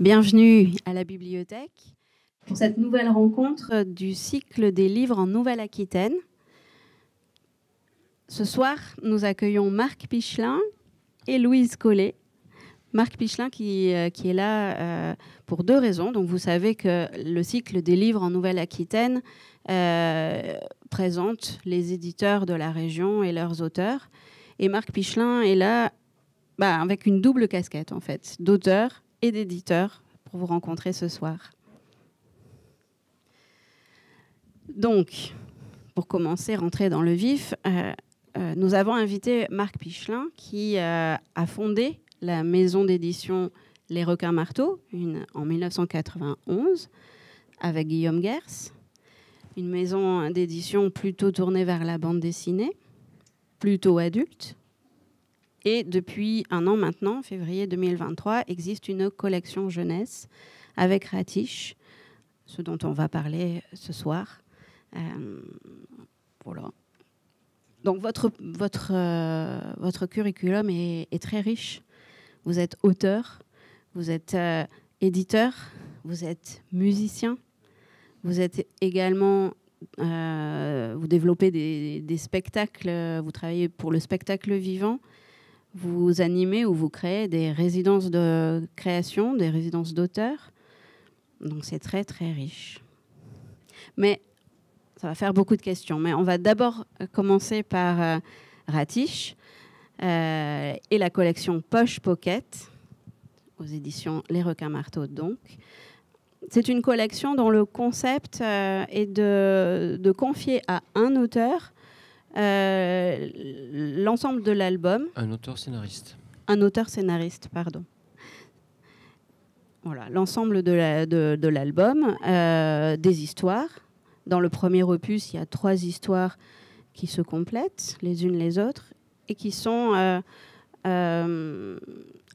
Bienvenue à la bibliothèque pour cette nouvelle rencontre du cycle des livres en Nouvelle-Aquitaine. Ce soir, nous accueillons Marc Pichelin et Louise Collet. Marc Pichelin qui est là pour deux raisons. Donc, vous savez que le cycle des livres en Nouvelle-Aquitaine présente les éditeurs de la région et leurs auteurs. Et Marc Pichelin est là avec une double casquette, en fait, d'auteur et d'éditeur pour vous rencontrer ce soir. Donc, pour commencer, rentrer dans le vif, nous avons invité Marc Pichelin qui a fondé la maison d'édition Les Requins-Marteaux en 1991 avec Guillaume Gers, une maison d'édition plutôt tournée vers la bande dessinée, plutôt adulte. Et depuis un an maintenant, février 2023, existe une collection jeunesse avec Ratiche, ce dont on va parler ce soir. Voilà. Donc votre curriculum est très riche. Vous êtes auteur, vous êtes éditeur, vous êtes musicien, vous êtes également... vous développez des spectacles, vous travaillez pour le spectacle vivant. Vous animez ou vous créez des résidences de création, des résidences d'auteurs. Donc c'est très très riche. Mais ça va faire beaucoup de questions. Mais on va d'abord commencer par Ratiche et la collection Poche Pocket aux éditions Les Requins-Marteaux donc. C'est une collection dont le concept est de confier à un auteur l'ensemble de l'album. Un auteur-scénariste. Un auteur-scénariste, pardon. Voilà, l'ensemble de l'album, des histoires. Dans le premier opus, il y a 3 histoires qui se complètent les unes les autres et qui sont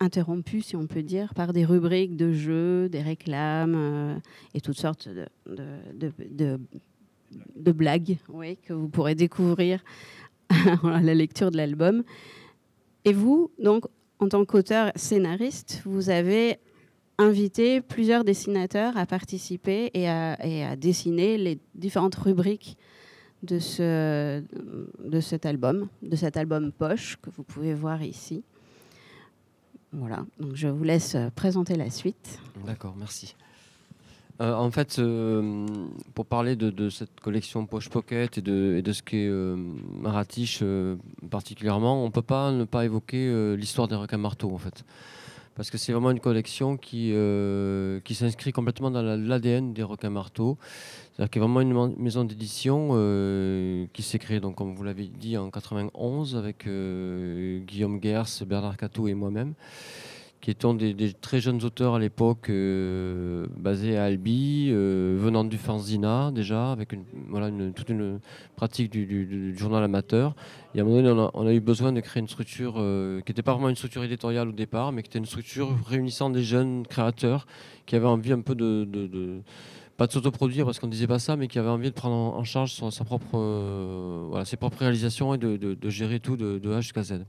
interrompues, si on peut dire, par des rubriques de jeux, des réclames et toutes sortes de blagues, oui, que vous pourrez découvrir à la lecture de l'album. Et vous, donc, en tant qu'auteur scénariste, vous avez invité plusieurs dessinateurs à participer et à dessiner les différentes rubriques de cet album poche que vous pouvez voir ici. Voilà, donc je vous laisse présenter la suite. D'accord, merci. En fait, pour parler de cette collection Poche Pocket et de ce qu'est Ratiche particulièrement, on ne peut pas ne pas évoquer l'histoire des Requins-Marteaux, en fait. Parce que c'est vraiment une collection qui s'inscrit complètement dans l'ADN des Requins-Marteaux. C'est-à-dire qu'il y a vraiment une maison d'édition qui s'est créée, donc, comme vous l'avez dit, en 91 avec Guillaume Gers, Bernard Catteau et moi-même, qui étions des très jeunes auteurs à l'époque, basés à Albi, venant du fanzina déjà, avec toute une pratique du journal amateur. Et à un moment donné, on a eu besoin de créer une structure qui n'était pas vraiment une structure éditoriale au départ, mais qui était une structure réunissant des jeunes créateurs qui avaient envie un peu pas de s'autoproduire parce qu'on ne disait pas ça, mais qui avaient envie de prendre en charge ses propres réalisations et de gérer tout de A jusqu'à Z.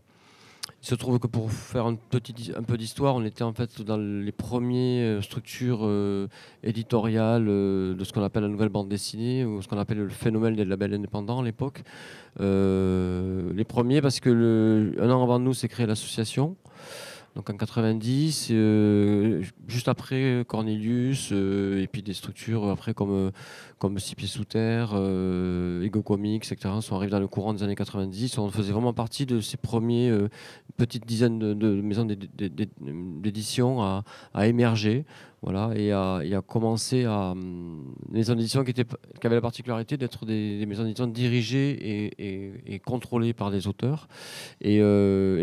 Il se trouve que pour faire un peu d'histoire, on était en fait dans les premières structures éditoriales de ce qu'on appelle la nouvelle bande dessinée, ou ce qu'on appelle le phénomène des labels indépendants à l'époque. Les premiers parce que un an avant nous, s'est créée l'association. Donc en 90, juste après Cornelius, et puis des structures après comme Six Pieds Sous Terre, Ego Comics, etc. sont arrivés dans le courant des années 90. On faisait vraiment partie de ces premiers petites dizaines de maisons d'édition à émerger. Voilà, et à commencer à des maisons d'édition qui avaient la particularité d'être des maisons d'édition dirigées et contrôlées par des auteurs, et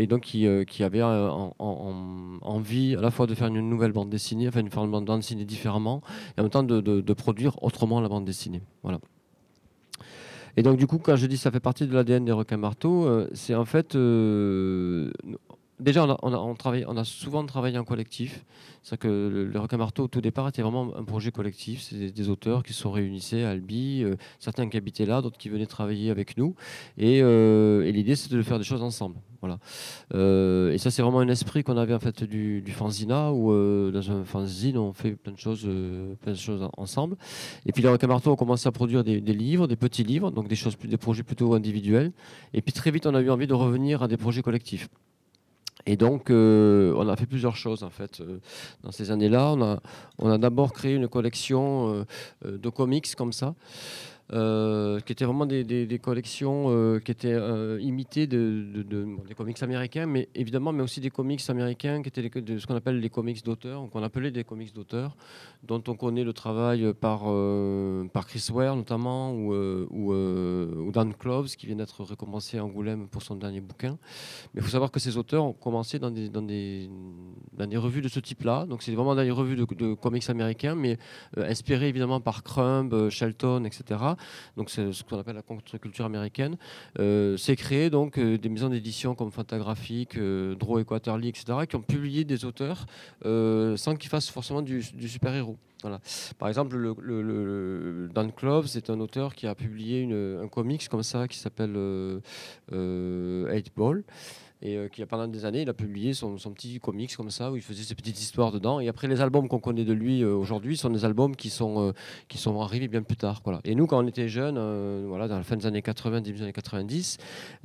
donc qui avaient envie à la fois de faire une nouvelle bande dessinée, enfin de faire une bande dessinée différemment, et en même temps de produire autrement la bande dessinée. Voilà. Et donc du coup, quand je dis ça fait partie de l'ADN des Requins-Marteaux, c'est en fait déjà, on a souvent travaillé en collectif. C'est-à-dire que le Requin-Marteau, au tout départ, était vraiment un projet collectif. C'est des auteurs qui se sont réunissaient à Albi, certains qui habitaient là, d'autres qui venaient travailler avec nous. Et l'idée, c'était de faire des choses ensemble. Voilà. Et ça, c'est vraiment un esprit qu'on avait en fait du fanzina, où dans un fanzine, on fait plein de choses ensemble. Et puis les Requin-Marteau ont commencé à produire des livres, des petits livres, donc des projets plutôt individuels. Et puis très vite, on a eu envie de revenir à des projets collectifs. Et donc, on a fait plusieurs choses en fait. Dans ces années-là, on a d'abord créé une collection de comics comme ça, qui étaient vraiment des collections qui étaient imitées des comics américains, mais évidemment, mais aussi des comics américains qui étaient ce qu'on appelle les comics d'auteurs, qu'on appelait des comics d'auteurs, dont on connaît le travail par Chris Ware notamment, ou Dan Cloves, qui vient d'être récompensé à Angoulême pour son dernier bouquin. Mais il faut savoir que ces auteurs ont commencé dans des revues de ce type-là. Donc c'est vraiment dans les revues de comics américains, mais inspirés évidemment par Crumb, Shelton, etc. Donc c'est ce qu'on appelle la contre-culture américaine. C'est créé donc des maisons d'édition comme Fantagraphics, Draw et Quarterly, etc., qui ont publié des auteurs sans qu'ils fassent forcément du super-héros. Voilà. Par exemple, Dan Cloves, c'est un auteur qui a publié un comics comme ça qui s'appelle 8 Ball. Et qui, pendant des années, il a publié son petit comics comme ça, où il faisait ses petites histoires dedans. Et après, les albums qu'on connaît de lui aujourd'hui sont des albums qui sont arrivés bien plus tard. Voilà. Et nous, quand on était jeunes, voilà, dans la fin des années 80, début des années 90,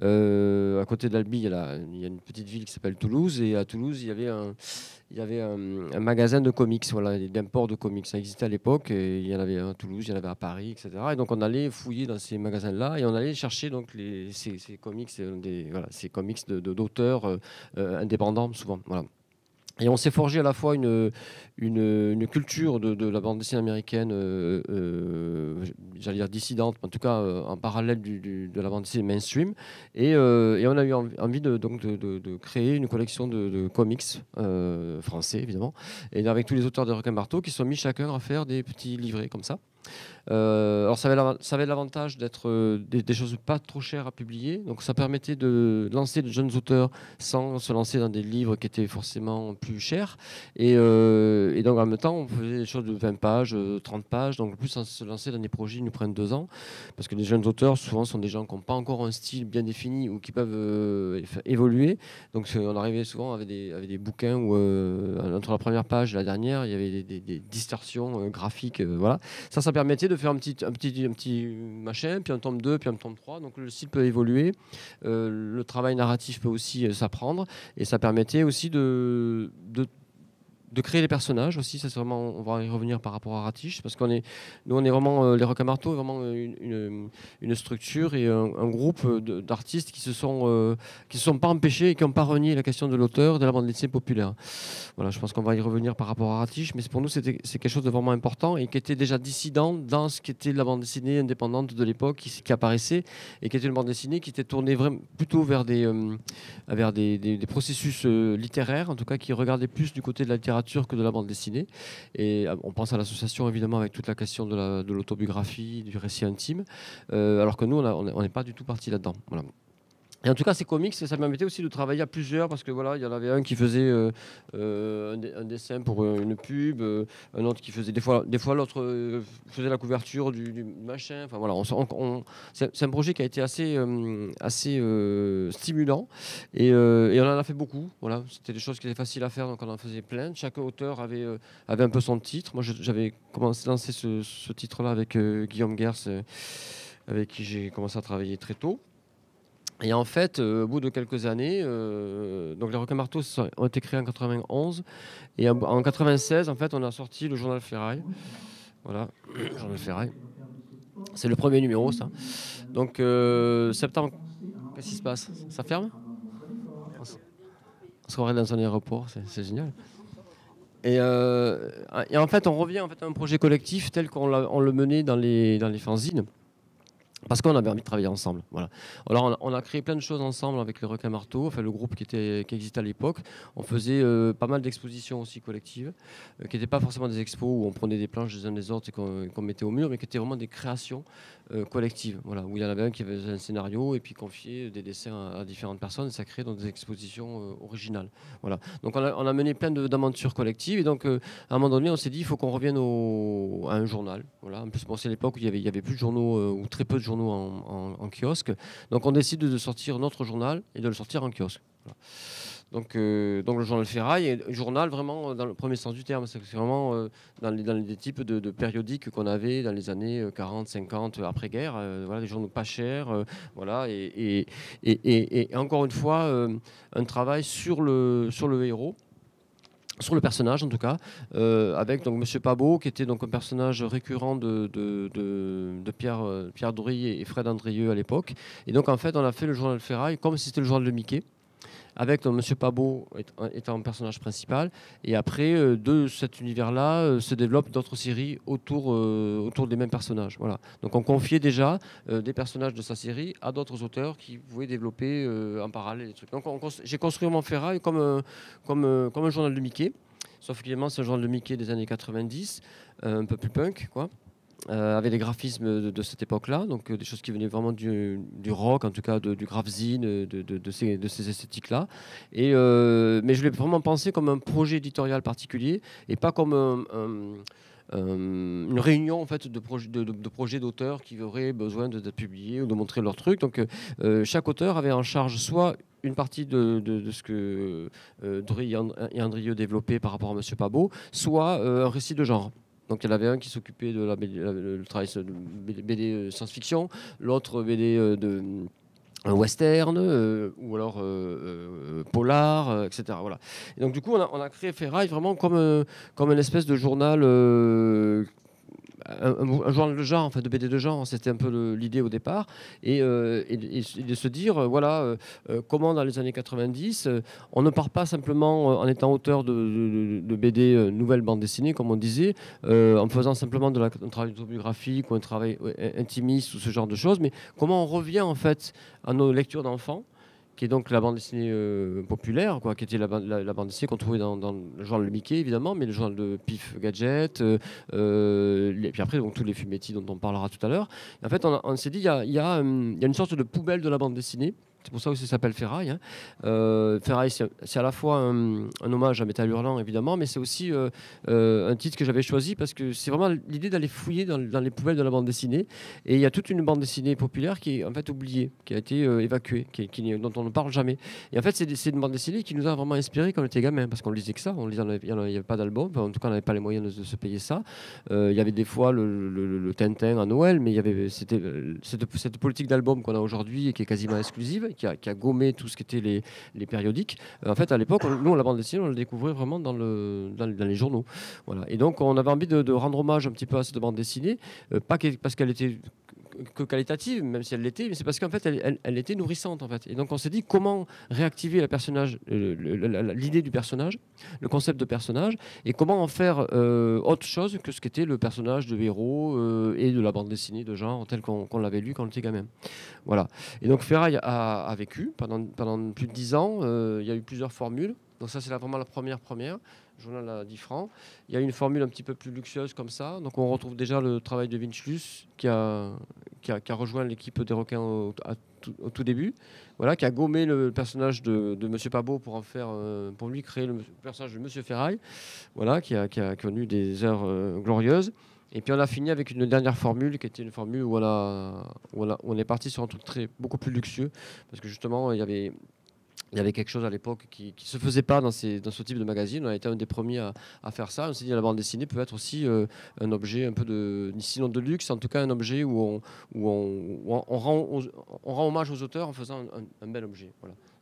à côté d'Albi, il y a une petite ville qui s'appelle Toulouse. Et à Toulouse, il y avait un magasin de comics, voilà, d'import de comics. Ça existait à l'époque. Et il y en avait à Toulouse, il y en avait à Paris, etc. Et donc, on allait fouiller dans ces magasins-là et on allait chercher donc, ces comics, ces comics d'auteurs indépendants, souvent. Voilà. Et on s'est forgé à la fois une culture de la bande dessinée américaine, j'allais dire dissidente, mais en tout cas en parallèle de la bande dessinée mainstream. Et on a eu envie de créer une collection de comics français, évidemment, et avec tous les auteurs de Requin-Marteau qui sont mis chacun à faire des petits livrets comme ça. Alors ça avait l'avantage d'être des choses pas trop chères à publier, donc ça permettait de lancer de jeunes auteurs sans se lancer dans des livres qui étaient forcément plus chers, et donc en même temps on faisait des choses de 20 pages, 30 pages, donc plus sans se lancer dans des projets qui nous prennent 2 ans, parce que les jeunes auteurs souvent sont des gens qui n'ont pas encore un style bien défini ou qui peuvent évoluer, donc on arrivait souvent avec des bouquins où entre la première page et la dernière il y avait des distorsions graphiques, voilà. Ça permettait de faire un petit machin, puis un tome 2, puis un tome 3. Donc le style peut évoluer, le travail narratif peut aussi s'apprendre, et ça permettait aussi de créer les personnages aussi. Ça, c'est vraiment, on va y revenir par rapport à Ratiche, parce nous on est vraiment les Requin-Marteau, vraiment une structure et un groupe d'artistes qui se sont pas empêchés et qui n'ont pas renié la question de l'auteur de la bande dessinée populaire. Voilà, je pense qu'on va y revenir par rapport à Ratiche, mais pour nous c'est quelque chose de vraiment important et qui était déjà dissident dans ce qui était la bande dessinée indépendante de l'époque qui apparaissait, et qui était une bande dessinée qui était tournée vraiment plutôt vers des processus littéraires, en tout cas qui regardaient plus du côté de la littérature que de la bande dessinée. Et on pense à l'association évidemment avec toute la question de l'autobiographie, du récit intime, alors que nous on n'est pas du tout parti là-dedans. Voilà. Et en tout cas, ces comics, ça me permettait aussi de travailler à plusieurs, parce que voilà, il y en avait un qui faisait un dessin pour une pub, un autre qui faisait des fois l'autre faisait la couverture du machin. Enfin voilà, c'est un projet qui a été assez stimulant, et on en a fait beaucoup. Voilà, c'était des choses qui étaient faciles à faire, donc on en faisait plein. Chaque auteur avait un peu son titre. Moi, j'avais commencé à lancer ce titre-là avec Guillaume Gers, avec qui j'ai commencé à travailler très tôt. Et en fait, au bout de quelques années, donc les Requin-Marteau ont été créés en 91, et en 96, en fait, on a sorti le Journal Ferraille. Voilà, Journal Ferraille. C'est le premier numéro, ça. Donc septembre, qu'est-ce qui se passe? Ça ferme? On se croirait dans un aéroport, c'est génial. Et en fait, on revient à un projet collectif tel qu'on le menait dans les fanzines. Parce qu'on avait envie de travailler ensemble. Voilà. Alors on a créé plein de choses ensemble avec les Requins Marteaux, enfin, le groupe qui existait à l'époque. On faisait pas mal d'expositions aussi collectives, qui n'étaient pas forcément des expos où on prenait des planches des uns des autres et qu'on mettait au mur, mais qui étaient vraiment des créations collectives. Voilà, où il y en avait un qui avait un scénario et puis confiait des dessins à différentes personnes et ça créait donc des expositions originales. Voilà. Donc on a mené plein d'aventures collectives et donc à un moment donné on s'est dit il faut qu'on revienne à un journal. Voilà. En plus bon, c'est l'époque où il y avait plus de journaux ou très peu de journaux en kiosque. Donc on décide de sortir notre journal et de le sortir en kiosque. Voilà. Donc le journal Ferraille est un journal vraiment dans le premier sens du terme. C'est vraiment dans les types de périodiques qu'on avait dans les années 40, 50, après-guerre. Voilà, des journaux pas chers. Voilà, et encore une fois, un travail sur le héros. Sur le personnage en tout cas, avec donc Monsieur Pabot qui était donc un personnage récurrent de Pierre Dory et Fred Andrieux à l'époque. Et donc en fait on a fait le journal Ferraille comme si c'était le journal de Mickey, avec Monsieur Pabot étant un personnage principal. Et après, de cet univers-là, se développent d'autres séries autour des mêmes personnages. Voilà. Donc on confiait déjà des personnages de sa série à d'autres auteurs qui pouvaient développer en parallèle les trucs. Donc j'ai construit mon Ferraille comme un journal de Mickey. Sauf qu'évidemment, c'est un journal de Mickey des années 90, un peu plus punk, quoi. Avec les graphismes de cette époque-là, donc des choses qui venaient vraiment du rock, en tout cas du graph-zine, de ces esthétiques-là. Mais je l'ai vraiment pensé comme un projet éditorial particulier et pas comme une réunion en fait, de projets d'auteurs qui auraient besoin d'être publiés ou de montrer leur truc. Donc chaque auteur avait en charge soit une partie de ce que Dory et Andrieux développaient par rapport à Monsieur Pabot, soit un récit de genre. Donc il y en avait un qui s'occupait de le travail de BD science-fiction, l'autre BD de un western, ou alors polar, etc. Voilà. Et donc du coup on a créé Ferraille vraiment comme une espèce de journal un journal de genre, enfin de BD de genre, c'était un peu l'idée au départ, et de se dire, comment dans les années 90, on ne part pas simplement en étant auteur de BD nouvelles bandes dessinées, comme on disait, en faisant simplement un travail autobiographique ou un travail intimiste ou ce genre de choses, mais comment on revient en fait à nos lectures d'enfants, qui est donc la bande dessinée populaire, quoi, qui était la bande dessinée qu'on trouvait dans le journal de Mickey, évidemment, mais le journal de Pif Gadget, et puis après, donc, tous les fumetti dont on parlera tout à l'heure. En fait, on s'est dit, il y a une sorte de poubelle de la bande dessinée. C'est pour ça que ça s'appelle Ferraille. Hein. Ferraille, c'est à la fois un hommage à Métal Hurlant, évidemment, mais c'est aussi un titre que j'avais choisi parce que c'est vraiment l'idée d'aller fouiller dans les poubelles de la bande dessinée. Et il y a toute une bande dessinée populaire qui est en fait oubliée, qui a été évacuée, dont on ne parle jamais. Et en fait, c'est une bande dessinée qui nous a vraiment inspiré quand on était gamin, parce qu'on lisait que ça. Il n'y avait pas d'album, en tout cas, on n'avait pas les moyens de se payer ça. Il y avait des fois le Tintin à Noël, mais c'était cette politique d'album qu'on a aujourd'hui et qui est quasiment exclusive, qui a gommé tout ce qui était les périodiques. En fait, à l'époque, nous, la bande dessinée, on le découvrait vraiment dans les journaux. Voilà. Et donc, on avait envie de rendre hommage un petit peu à cette bande dessinée, pas parce qu'elle était que qualitative, même si elle l'était, mais c'est parce qu'en fait, elle était nourrissante, en fait. Et donc, on s'est dit comment réactiver l'idée du personnage, le concept de personnage, et comment en faire autre chose que ce qu'était le personnage de héros et de la bande dessinée de genre tel qu'on l'avait lu quand on était gamin. Voilà. Et donc, Ferraille a vécu pendant plus de 10 ans. Il y a eu plusieurs formules. Donc ça, c'est vraiment la première. Journal à 10 francs. Il y a une formule un petit peu plus luxueuse comme ça. Donc on retrouve déjà le travail de Vince Luce qui a rejoint l'équipe des Requins au tout début. Voilà, qui a gommé le personnage de Monsieur Pabot pour en faire, pour lui créer le personnage de Monsieur Ferraille. Voilà, qui a connu des heures glorieuses. Et puis on a fini avec une dernière formule qui était une formule où on est parti sur un truc beaucoup plus luxueux parce que justement il y avait quelque chose à l'époque qui ne se faisait pas dans ce type de magazine. On a été un des premiers à faire ça. On s'est dit que la bande dessinée peut être aussi un objet un peu sinon de luxe, en tout cas un objet où on rend hommage aux auteurs en faisant un bel objet.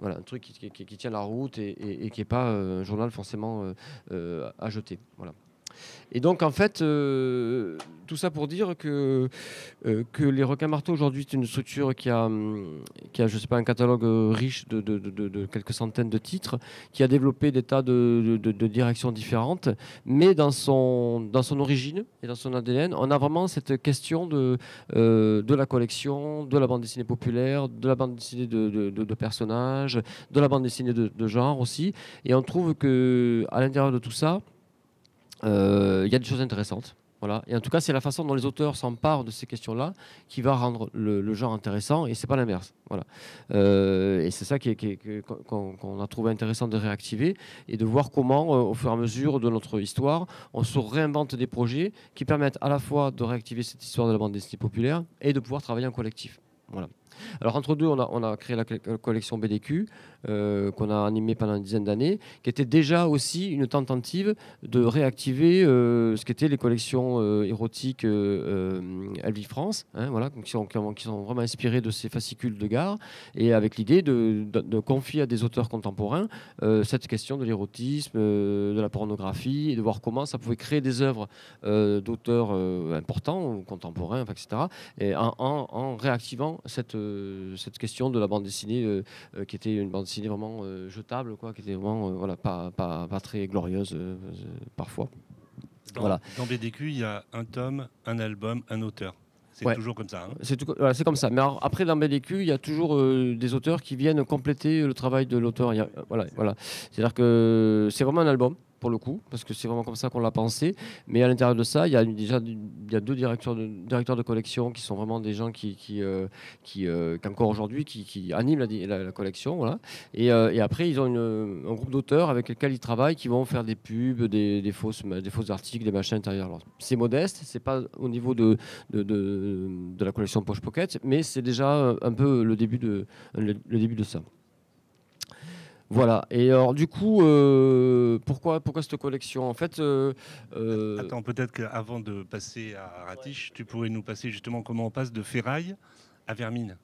Voilà, un truc qui tient la route et qui n'est pas un journal forcément à jeter. Voilà. Et donc, en fait, tout ça pour dire que les requins-marteaux, aujourd'hui, c'est une structure qui a, je sais pas, un catalogue riche de quelques centaines de titres, qui a développé des tas de directions différentes, mais dans son origine et dans son ADN, on a vraiment cette question de la collection, de la bande dessinée populaire, de la bande dessinée de personnages, de la bande dessinée de genre aussi. Et on trouve qu'à l'intérieur de tout ça, il y a des choses intéressantes. Voilà. Et en tout cas, c'est la façon dont les auteurs s'emparent de ces questions-là qui va rendre le genre intéressant, et c'est pas l'inverse. Voilà. Et c'est ça qu'on a trouvé intéressant de réactiver et de voir comment, au fur et à mesure de notre histoire, on se réinvente des projets qui permettent à la fois de réactiver cette histoire de la bande dessinée populaire et de pouvoir travailler en collectif. Voilà. Alors entre deux, on a créé la collection BDQ, qu'on a animée pendant une dizaine d'années, qui était déjà aussi une tentative de réactiver ce qu'étaient les collections érotiques Elvie France, hein, voilà, qui sont vraiment inspirées de ces fascicules de gare, et avec l'idée de confier à des auteurs contemporains cette question de l'érotisme, de la pornographie, et de voir comment ça pouvait créer des œuvres d'auteurs importants, contemporains, etc., et en réactivant cette question de la bande dessinée qui était une bande dessinée vraiment jetable, quoi, qui était vraiment voilà, pas très glorieuse parfois. Dans BDQ, il y a un tome, un album, un auteur. C'est toujours comme ça. Hein. C'est comme ça. Mais alors, après, dans BDQ, il y a toujours des auteurs qui viennent compléter le travail de l'auteur. Voilà. C'est-à-dire que c'est vraiment un album, pour le coup, parce que c'est vraiment comme ça qu'on l'a pensé. Mais à l'intérieur de ça, il y a deux directeurs de collection qui sont vraiment des gens qui encore aujourd'hui, qui animent la collection. Voilà. Et après, ils ont un groupe d'auteurs avec lesquels ils travaillent, qui vont faire des pubs, des fausses articles, des machins intérieurs. Alors, c'est modeste, c'est pas au niveau de la collection Poche Pocket, mais c'est déjà un peu le début de ça. Voilà. Et alors, du coup, pourquoi cette collection? En fait, attends, peut-être qu'avant de passer à Ratiche, tu pourrais nous passer justement comment on passe de Ferraille à Vermine.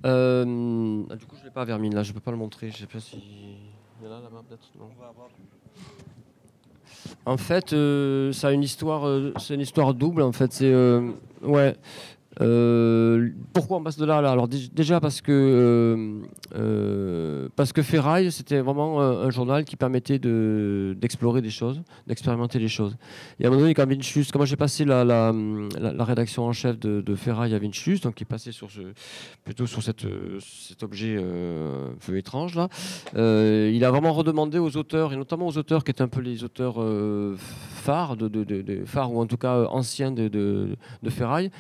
Du coup, je l'ai pas à Vermine, là, je peux pas le montrer. Je sais pas si il y en a là-bas, peut-être. Non. On va avoir... En fait, ça a une histoire, c'est une histoire double. En fait, c'est ouais. Pourquoi on passe de là à là? Alors déjà parce que Ferraille, c'était vraiment un journal qui permettait d'explorer des choses, d'expérimenter des choses. Et à un moment donné, quand moi j'ai passé la rédaction en chef de Ferraille à Vinchus, donc qui passait plutôt sur cet objet un peu étrange là, il a vraiment redemandé aux auteurs, et notamment aux auteurs qui étaient un peu les auteurs phares, phares, ou en tout cas anciens de Ferraille,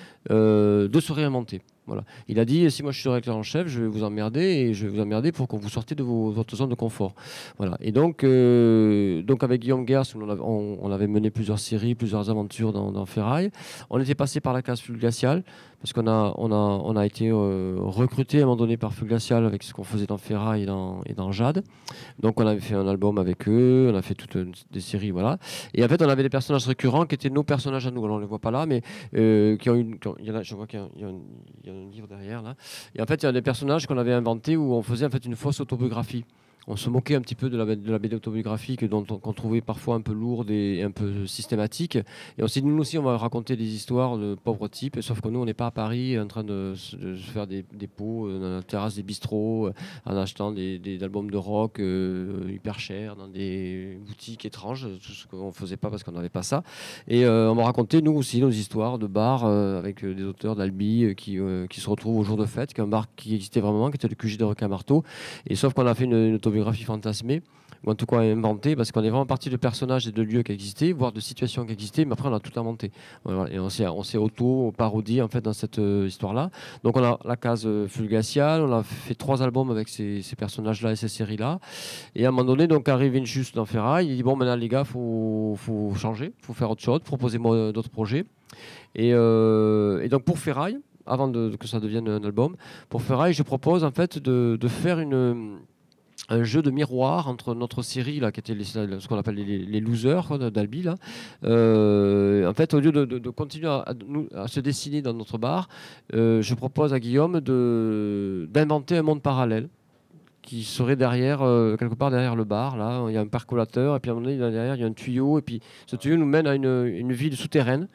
de se réinventer. Voilà. Il a dit, si moi je suis rédacteur en chef, je vais vous emmerder, et je vais vous emmerder pour que vous sortez de votre zone de confort. Voilà. Et donc avec Guillaume Gers, on avait mené plusieurs séries, plusieurs aventures dans Ferraille. On était passé par la case Fulglacial, parce qu'on a été recruté à un moment donné par Fulglacial avec ce qu'on faisait dans Ferraille et dans Jade. Donc on avait fait un album avec eux, on a fait toutes des séries, voilà. Et en fait, on avait des personnages récurrents qui étaient nos personnages à nous. Alors on les voit pas là, mais je vois qu'il y a un livre derrière là. Et en fait, il y a des personnages qu'on avait inventés où on faisait en fait une fausse autobiographie. On se moquait un petit peu de la BD autobiographique qu'on trouvait parfois un peu lourde et un peu systématique. Et on s'est dit, nous aussi, on va raconter des histoires de pauvres types, sauf que nous, on n'est pas à Paris en train de se faire des pots dans la terrasse des bistrots, en achetant des albums de rock hyper chers dans des boutiques étranges, tout ce qu'on ne faisait pas parce qu'on n'avait pas ça. Et on va raconter, nous aussi, nos histoires de bars avec des auteurs d'Albi qui se retrouvent au jour de fête, qui est un bar qui existait vraiment, qui était le QG de Requin-Marteau. Et sauf qu'on a fait une autobiographie fantasmée, ou en tout cas inventée, parce qu'on est vraiment parti de personnages et de lieux qui existaient, voire de situations qui existaient, mais après on a tout inventé. Voilà. Et on s'est auto-parodié en fait dans cette histoire-là. Donc on a la case Fulglacial, on a fait 3 albums avec ces personnages-là et ces séries-là. Et à un moment donné, donc arrive juste dans Ferraille, il dit bon maintenant les gars, faut changer, faut faire autre chose, proposez-moi d'autres projets. Et donc pour Ferraille, avant que ça devienne un album, pour Ferraille, je propose en fait de faire un jeu de miroir entre notre série là, qui était ce qu'on appelle les losers d'Albi là. En fait, au lieu de continuer à se dessiner dans notre bar, je propose à Guillaume d'inventer un monde parallèle qui serait derrière, quelque part derrière le bar. Là, il y a un percolateur, et puis à un moment donné, derrière, il y a un tuyau, et puis ce tuyau nous mène à une ville souterraine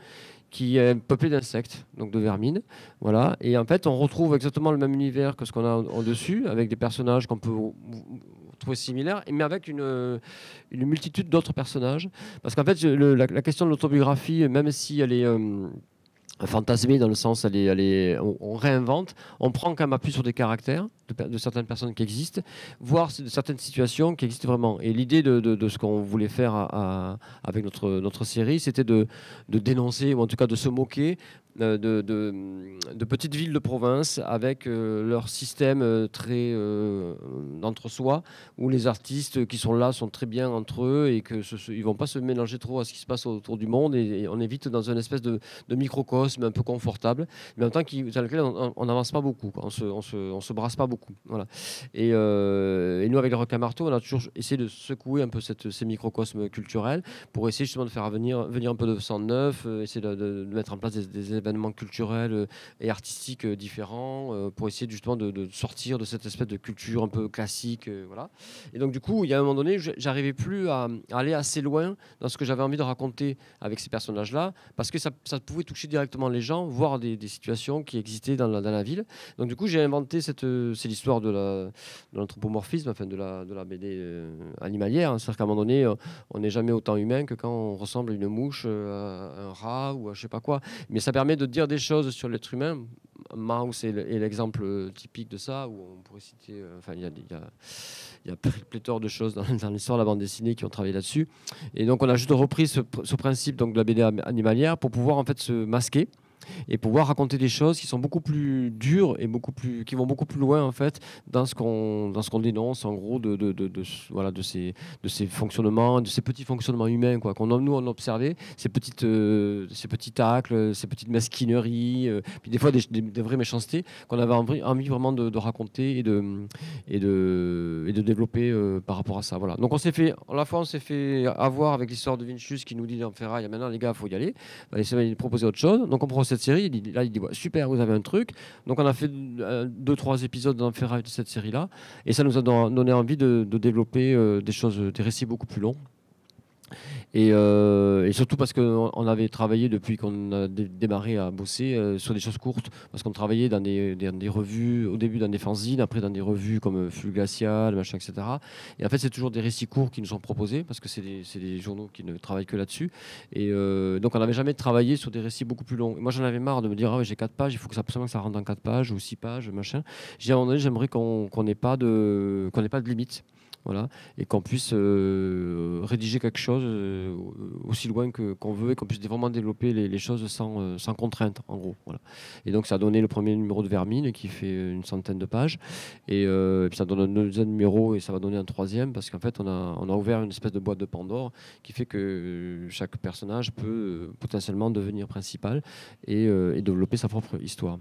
qui est peuplée d'insectes, donc de vermines. Voilà. Et en fait, on retrouve exactement le même univers que ce qu'on a au-dessus, avec des personnages qu'on peut trouver similaires, mais avec une multitude d'autres personnages. Parce qu'en fait, la question de l'autobiographie, même si elle est fantasmée dans le sens, on réinvente, on prend quand même appui sur des caractères de certaines personnes qui existent, voire de certaines situations qui existent vraiment. Et l'idée de ce qu'on voulait faire avec notre série, c'était de dénoncer, ou en tout cas de se moquer de petites villes de province avec leur système très d'entre-soi, où les artistes qui sont là sont très bien entre eux et qu'ils ne vont pas se mélanger trop à ce qui se passe autour du monde, et on est vite dans une espèce de microcosme un peu confortable, mais en même temps dans lequel on n'avance pas beaucoup, quoi. On se brasse pas beaucoup. Voilà. Et nous, avec le Requin Marteau, on a toujours essayé de secouer un peu ces microcosmes culturels pour essayer justement de faire venir un peu de sang neuf, essayer de mettre en place des événements culturels et artistiques différents, pour essayer justement de sortir de cette espèce de culture un peu classique. Voilà. Et donc du coup, il y a un moment donné, j'arrivais plus à aller assez loin dans ce que j'avais envie de raconter avec ces personnages-là, parce que ça pouvait toucher directement les gens, voir des situations qui existaient dans la ville. Donc du coup, j'ai inventé c'est l'histoire de l'anthropomorphisme, enfin de la BD animalière. Hein. C'est-à-dire qu'à un moment donné, on n'est jamais autant humain que quand on ressemble à une mouche, à un rat ou à je sais pas quoi. Mais ça permet de dire des choses sur l'être humain. Maus est l'exemple typique de ça, où on pourrait citer, enfin il y a pléthore de choses dans l'histoire de la bande dessinée qui ont travaillé là-dessus. Et donc on a juste repris ce principe donc, de la BD animalière pour pouvoir en fait se masquer et pouvoir raconter des choses qui sont beaucoup plus dures et qui vont beaucoup plus loin en fait dans ce qu'on dénonce en gros voilà de ces fonctionnements, de ces petits fonctionnements humains quoi nous on observait ces petits tacles, ces petites mesquineries, puis des fois des vraies méchancetés qu'on avait envie vraiment de raconter et de développer par rapport à ça. Voilà. Donc on s'est fait avoir avec l'histoire de Vincius qui nous dit dans Ferraille, maintenant les gars, faut y aller. Il proposait autre chose. Donc on prend cette série. Il dit ouais, super, vous avez un truc. Donc on a fait 2-3 épisodes dans Ferraille de cette série-là, et ça nous a donné envie de développer des récits beaucoup plus longs. Et surtout parce qu'on avait travaillé depuis qu'on a démarré à bosser sur des choses courtes, parce qu'on travaillait dans des revues, au début dans des fanzines, après dans des revues comme Flux Glacial, machin, etc. Et en fait, c'est toujours des récits courts qui nous sont proposés, parce que c'est des journaux qui ne travaillent que là-dessus. Et donc, on n'avait jamais travaillé sur des récits beaucoup plus longs. Et moi, j'en avais marre de me dire, ah ouais, j'ai 4 pages, il faut absolument que ça rentre dans 4 pages ou 6 pages, machin. À un moment donné, j'aimerais qu'on n'ait pas de limite. Voilà, et qu'on puisse rédiger quelque chose aussi loin qu'on veut, et qu'on puisse vraiment développer les choses sans contrainte, en gros. Voilà. Et donc ça a donné le premier numéro de Vermine qui fait une 100aine de pages, et puis ça donne un deuxième numéro et ça va donner un troisième, parce qu'en fait on a ouvert une espèce de boîte de Pandore qui fait que chaque personnage peut potentiellement devenir principal et développer sa propre histoire.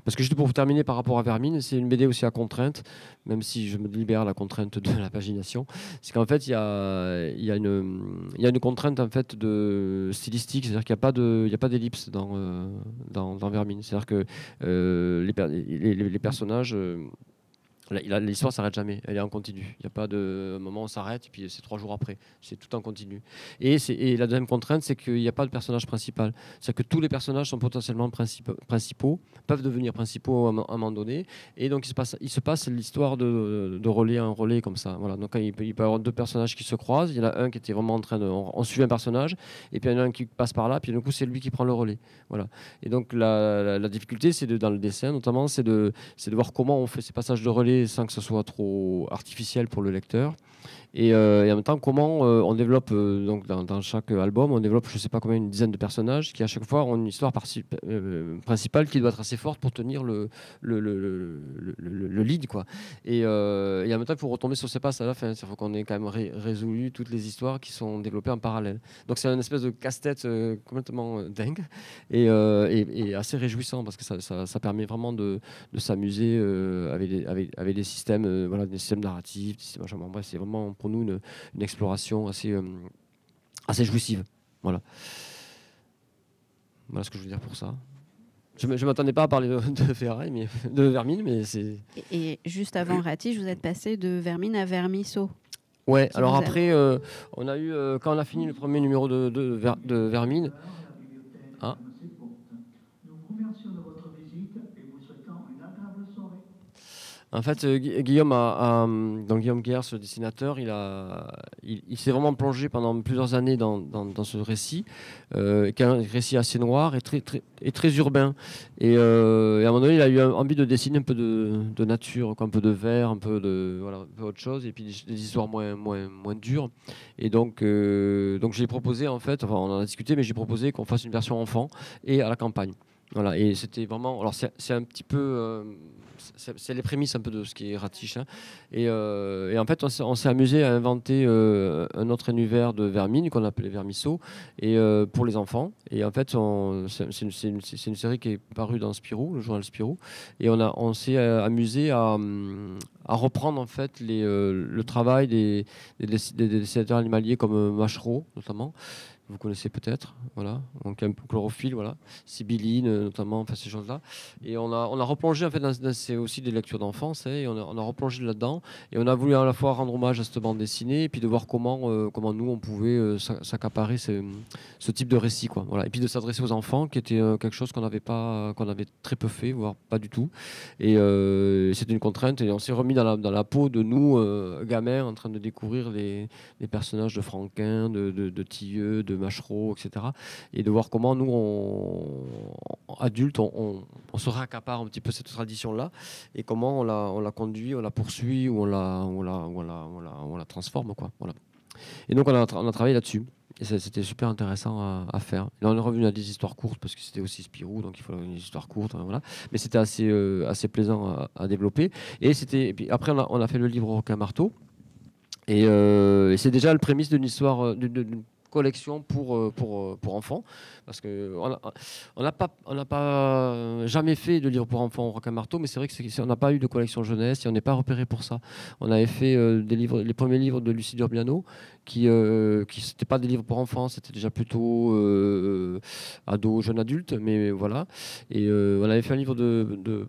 Parce que juste pour terminer par rapport à Vermine, c'est une BD aussi à contrainte, même si je me libère la contrainte de la pagination. C'est qu'en fait, il y a une contrainte en fait de stylistique, c'est-à-dire qu'il n'y a pas d'ellipse dans Vermine. C'est-à-dire que les personnages... l'histoire s'arrête jamais, elle est en continu. Il n'y a pas de moment où on s'arrête et puis c'est 3 jours après. C'est tout en continu. Et la deuxième contrainte, c'est qu'il n'y a pas de personnage principal. C'est-à-dire que tous les personnages sont potentiellement principaux, peuvent devenir principaux à un moment donné. Et donc il se passe l'histoire de relais en relais comme ça. Voilà. Donc il peut y avoir 2 personnages qui se croisent. Il y en a un qui était vraiment en train de... On suit un personnage, et puis il y en a un qui passe par là, puis du coup c'est lui qui prend le relais. Voilà. Et donc la difficulté, dans le dessin notamment, c'est de voir comment on fait ces passages de relais sans que ce soit trop artificiel pour le lecteur. Et en même temps, comment on développe, donc dans chaque album, on développe, je ne sais pas combien, une dizaine de personnages qui, à chaque fois, ont une histoire principale qui doit être assez forte pour tenir le lead, quoi. Et en même temps, il faut retomber sur ses passes à la fin. Il faut qu'on ait quand même résolu toutes les histoires qui sont développées en parallèle. Donc, c'est une espèce de casse-tête complètement dingue et assez réjouissant, parce que ça permet vraiment de s'amuser avec des systèmes, voilà, des systèmes narratifs, des systèmes, bref, c'est vraiment pour nous une exploration assez jouissive. Voilà ce que je veux dire pour ça. Je ne m'attendais pas à parler de ferraille, mais de vermine, mais c'est... Et juste avant Ratiche, vous êtes passé de Vermine à Vermisseau. Ouais, alors après, on a eu, quand on a fini le premier numéro de Vermine... Ah. En fait, Guillaume Guers, le dessinateur, il s'est vraiment plongé pendant plusieurs années dans ce récit, qui est un récit assez noir et très urbain. Et à un moment donné, il a eu envie de dessiner un peu de nature, un peu de vert, un peu autre chose, et puis des histoires moins dures. Et donc j'ai proposé, en fait, enfin on en a discuté, mais j'ai proposé qu'on fasse une version enfant et à la campagne. Voilà, et c'était vraiment... Alors c'est un petit peu... c'est les prémices un peu de ce qui est Ratiche. Hein. Et en fait, on s'est amusé à inventer un autre univers de vermine qu'on appelait Vermisseau, et pour les enfants. Et en fait, c'est une série qui est parue dans Spirou, le journal Spirou. Et on s'est amusé à reprendre en fait le travail des dessinateurs animaliers comme Machereau, notamment. Vous connaissez peut-être, voilà, donc un peu chlorophylle, voilà, sibylline notamment, enfin ces choses-là. Et on a replongé en fait c'est aussi des lectures d'enfance, et on a replongé là-dedans, et on a voulu à la fois rendre hommage à cette bande dessinée, et puis de voir comment nous on pouvait s'accaparer ce type de récit, quoi. Voilà, et puis de s'adresser aux enfants, qui était quelque chose qu'on avait très peu fait, voire pas du tout. Et c'était une contrainte, et on s'est remis dans la peau de nous gamins en train de découvrir les personnages de Franquin, de Tilleux, de Machereau, etc. Et de voir comment nous, adultes, on se raccapare un petit peu cette tradition-là, et comment on la conduit, on la poursuit, ou on la transforme, quoi. Voilà. Et donc on a travaillé là-dessus. Et c'était super intéressant à faire. Et là, on est revenu à des histoires courtes, parce que c'était aussi Spirou, donc il faut une histoire courte. Voilà. Mais c'était assez plaisant à développer. Et puis après, on a fait le livre Requin-Marteau. Et c'est déjà le prémisse d'une histoire, d'une collection pour enfants, parce qu'on n'a pas jamais fait de livre pour enfants au Requin-Marteau, mais c'est vrai qu'on n'a pas eu de collection jeunesse, et on n'est pas repéré pour ça. On avait fait les premiers livres de Lucie Durbiano, qui c'était pas des livres pour enfants, c'était déjà plutôt ado, jeune adulte, mais voilà. Et on avait fait un livre de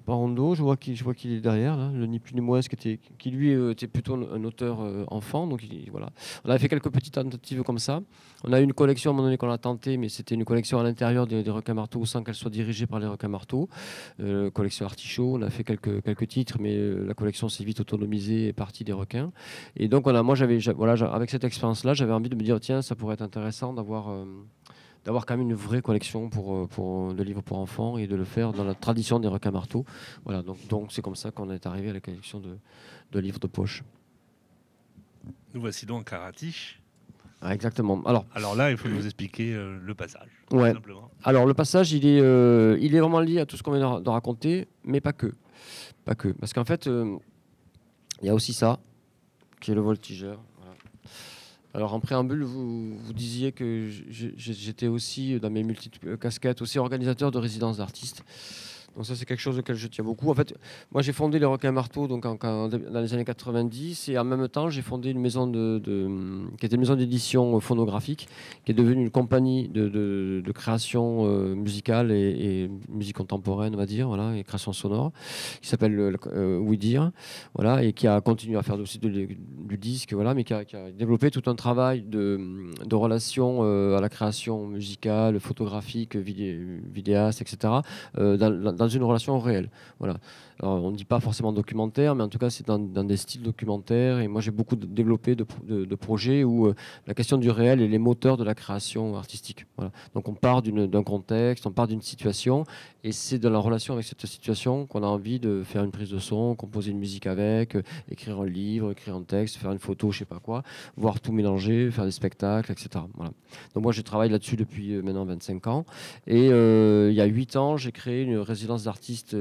Parondo, je vois qu'il est derrière, là, le ni plus ni moins, qui lui était plutôt un auteur enfant. Donc voilà. On avait fait quelques petites tentatives comme ça. On a eu une collection à un moment donné qu'on a tenté, mais c'était une collection à l'intérieur des Requins-Marteaux, sans qu'elle soit dirigée par les Requins-Marteaux. Collection Artichaut, on a fait quelques titres, mais la collection s'est vite autonomisée et partie des requins. Et donc avec cette expérience-là, j'avais envie de me dire, tiens, ça pourrait être intéressant d'avoir quand même une vraie collection de livres pour enfants, et de le faire dans la tradition des Requins-Marteaux. Voilà, donc c'est comme ça qu'on est arrivé à la collection de livres de poche. Nous voici donc à Ratiche. Ah, exactement. Alors là, il faut nous expliquer le passage. Ouais. Tout simplement. Alors le passage, il est vraiment lié à tout ce qu'on vient de raconter, mais pas que. Parce qu'en fait, il y a aussi ça, qui est le voltigeur. Alors en préambule, vous disiez que j'étais aussi, dans mes multiples casquettes, aussi organisateur de résidences d'artistes. Donc ça, c'est quelque chose auquel je tiens beaucoup. En fait, moi, j'ai fondé les Requins-Marteaux dans les années 90, et en même temps, j'ai fondé une maison qui était une maison d'édition phonographique, qui est devenue une compagnie de création musicale et musique contemporaine, on va dire, voilà, et création sonore, qui s'appelle Oui Dire, voilà, et qui a continué à faire aussi du disque, voilà, mais qui a développé tout un travail de relation à la création musicale, photographique, vidéaste, etc., dans une relation réelle. Voilà. Alors, on ne dit pas forcément documentaire, mais en tout cas, c'est dans des styles documentaires. Et moi, j'ai beaucoup développé de projets où la question du réel est les moteurs de la création artistique. Voilà. Donc, on part d'un contexte, on part d'une situation, et c'est dans la relation avec cette situation qu'on a envie de faire une prise de son, composer une musique avec, écrire un livre, écrire un texte, faire une photo, je sais pas quoi, voir tout mélanger, faire des spectacles, etc. Voilà. Donc, moi, je travaille là-dessus depuis maintenant 25 ans. Et il y a 8 ans, j'ai créé une résidence d'artistes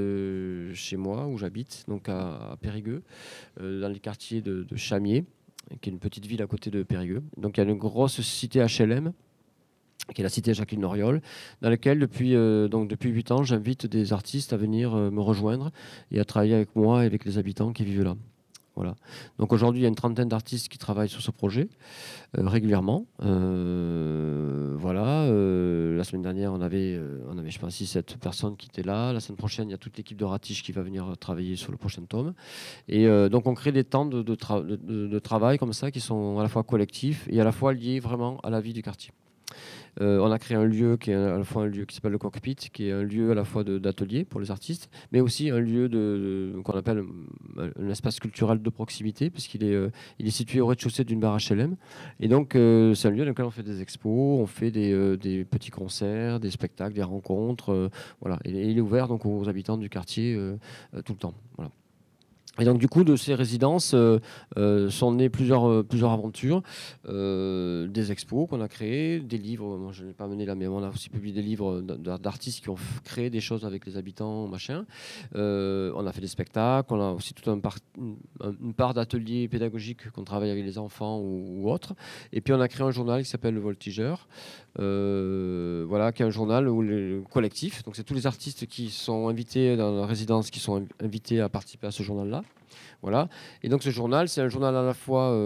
chez moi, où j'habite, donc à Périgueux, dans les quartiers de Chamiers, qui est une petite ville à côté de Périgueux. Donc il y a une grosse cité HLM, qui est la cité Jacqueline Auriol, dans laquelle depuis 8 ans, j'invite des artistes à venir me rejoindre et à travailler avec moi et avec les habitants qui vivent là. Voilà. Donc aujourd'hui, il y a une trentaine d'artistes qui travaillent sur ce projet régulièrement. Voilà. La semaine dernière, on avait je pense, 6-7 personnes qui étaient là. La semaine prochaine, il y a toute l'équipe de Ratiche qui va venir travailler sur le prochain tome. Et donc, on crée des temps de travail comme ça qui sont à la fois collectifs et à la fois liés vraiment à la vie du quartier. On a créé un lieu qui est à la fois un lieu qui s'appelle le Cockpit, qui est un lieu à la fois d'atelier pour les artistes, mais aussi un lieu qu'on appelle un espace culturel de proximité, puisqu'il il est situé au rez-de-chaussée d'une barre HLM. Et donc, c'est un lieu dans lequel on fait des expos, on fait des petits concerts, des spectacles, des rencontres. Voilà. Et il est ouvert donc aux habitants du quartier tout le temps. Voilà. Et donc du coup, de ces résidences sont nées plusieurs aventures, des expos qu'on a créées, des livres. Moi, je n'ai pas mené là, mais on a aussi publié des livres d'artistes qui ont créé des choses avec les habitants, machin. On a fait des spectacles, on a aussi toute une part d'ateliers pédagogiques qu'on travaille avec les enfants ou autres. Et puis on a créé un journal qui s'appelle Le Voltigeur, voilà, qui est un journal où le collectif, donc c'est tous les artistes qui sont invités dans la résidence, qui sont invités à participer à ce journal-là. Voilà. Et donc ce journal, c'est un journal à la fois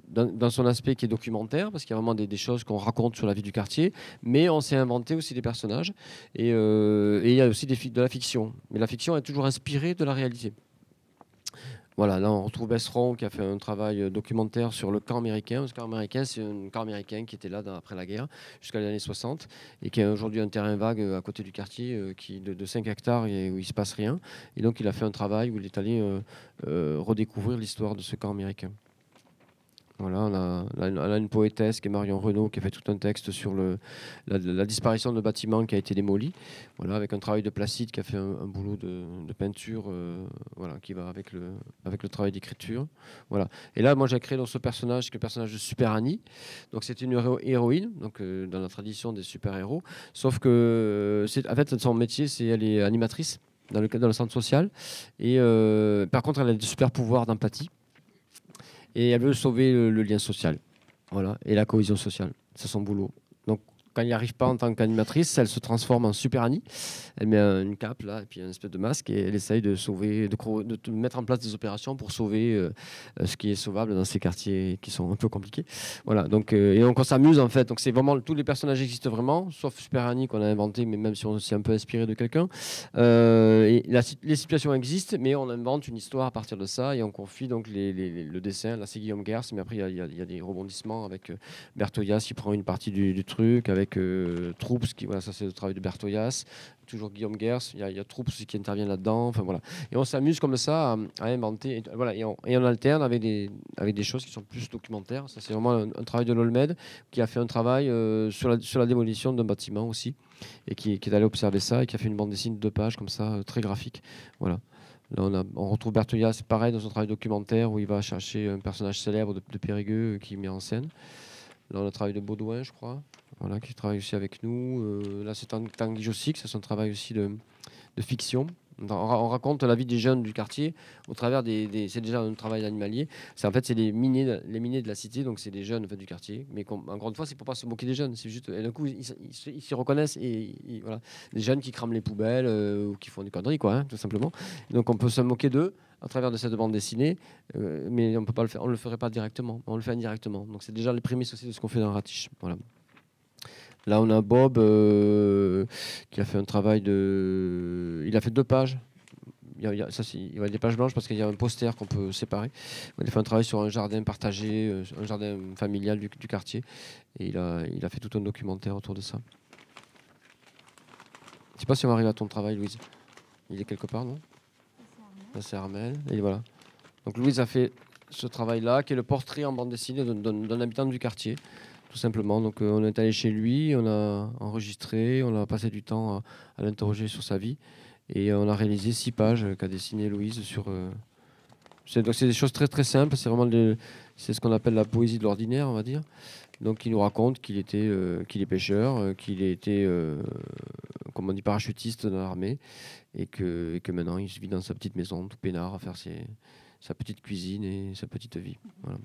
dans son aspect qui est documentaire, parce qu'il y a vraiment des choses qu'on raconte sur la vie du quartier, mais on s'est inventé aussi des personnages, et il y a aussi de la fiction. Mais la fiction est toujours inspirée de la réalité. Voilà, là on retrouve Besseron qui a fait un travail documentaire sur le camp américain. Ce camp américain, c'est un camp américain qui était là après la guerre, jusqu'à les années 60, et qui a aujourd'hui un terrain vague à côté du quartier de 5 hectares et où il ne se passe rien. Et donc il a fait un travail où il est allé redécouvrir l'histoire de ce camp américain. Voilà, on a une poétesse qui est Marion Renaud qui a fait tout un texte sur la disparition de bâtiments qui a été démoli. Voilà, avec un travail de Placide qui a fait un boulot de peinture, voilà, qui va avec le travail d'écriture. Voilà. Et là, moi, j'ai créé dans ce personnage, qui est le personnage de Super Annie. Donc, c'est une héroïne, donc dans la tradition des super-héros. Sauf que, en fait, son métier, elle est animatrice dans le centre social. Et par contre, elle a des super pouvoirs d'empathie. Et elle veut sauver le lien social, voilà, et la cohésion sociale. C'est son boulot. Donc, quand il n'y arrive pas en tant qu'animatrice, elle se transforme en Super Annie. Elle met une cape là, et puis un espèce de masque, et elle essaye de sauver, de mettre en place des opérations pour sauver ce qui est sauvable dans ces quartiers qui sont un peu compliqués. Voilà. Donc, et donc on s'amuse en fait. Donc c'est vraiment tous les personnages existent vraiment, sauf Super Annie qu'on a inventé, mais même si on s'est un peu inspiré de quelqu'un. Et les situations existent, mais on invente une histoire à partir de ça, et on confie donc le dessin. Là, c'est Guillaume Gers, mais après il y a des rebondissements avec Bertoyas qui prend une partie du truc, avec Troups, voilà, ça c'est le travail de Bertoyas, toujours Guillaume Gers, il y a Troups aussi qui intervient là-dedans, enfin voilà. Et on s'amuse comme ça à inventer, voilà, et on alterne avec des choses qui sont plus documentaires. Ça c'est vraiment un travail de l'Olmed qui a fait un travail sur la démolition d'un bâtiment aussi, et qui est allé observer ça, et qui a fait une bande dessinée de 2 pages comme ça, très graphique. Voilà. Là, on retrouve Bertoyas, c'est pareil, dans son travail documentaire, où il va chercher un personnage célèbre de Périgueux qui met en scène. Là, on a le travail de Baudouin, je crois, voilà, qui travaille aussi avec nous. Là, c'est Tanguy Jossic, c'est son travail aussi de fiction. On raconte la vie des jeunes du quartier au travers c'est déjà un travail animalier. En fait, c'est les minés de la cité, donc c'est des jeunes en fait, du quartier. Mais encore une fois, c'est pour pas se moquer des jeunes. C'est juste, et d'un coup, ils s'y reconnaissent, et voilà, des jeunes qui crament les poubelles ou qui font des conneries, quoi, hein, tout simplement. Donc, on peut se moquer d'eux à travers de cette bande dessinée, mais on peut pas le faire. On le ferait pas directement. On le fait indirectement. Donc, c'est déjà les prémices aussi de ce qu'on fait dans Ratiche. Voilà. Là, on a Bob qui a fait un travail il a fait 2 pages. Il y a des pages blanches parce qu'il y a un poster qu'on peut séparer. Il a fait un travail sur un jardin partagé, un jardin familial du quartier. Et il a fait tout un documentaire autour de ça. Je ne sais pas si on arrive à ton travail, Louise. Il est quelque part, non? Là, c'est Armel. Et voilà. Donc, Louise a fait ce travail-là, qui est le portrait en bande dessinée d'un habitant du quartier. Tout simplement. Donc, on est allé chez lui, on a enregistré, on a passé du temps à l'interroger sur sa vie, et on a réalisé 6 pages qu'a dessiné Louise sur. C'est des choses très très simples. C'est vraiment c'est ce qu'on appelle la poésie de l'ordinaire, on va dire. Donc, il nous raconte qu'il est pêcheur, qu'il était, comme on dit, parachutiste dans l'armée, et que maintenant il vit dans sa petite maison, tout peinard, à faire sa petite cuisine et sa petite vie. Voilà.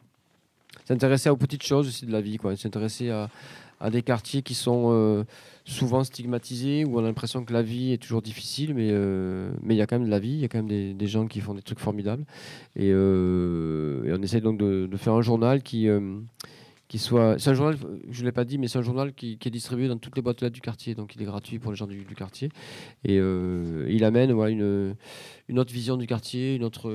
s'intéresser aux petites choses aussi de la vie, quoi. S'intéresser à des quartiers qui sont souvent stigmatisés, où on a l'impression que la vie est toujours difficile, mais il y a quand même de la vie, il y a quand même des gens qui font des trucs formidables. Et on essaye donc de faire un journal qui soit... C'est un journal, je ne l'ai pas dit, mais c'est un journal qui est distribué dans toutes les boîtes aux lettres du quartier, donc il est gratuit pour les gens du quartier. Et il amène une autre vision du quartier, une autre...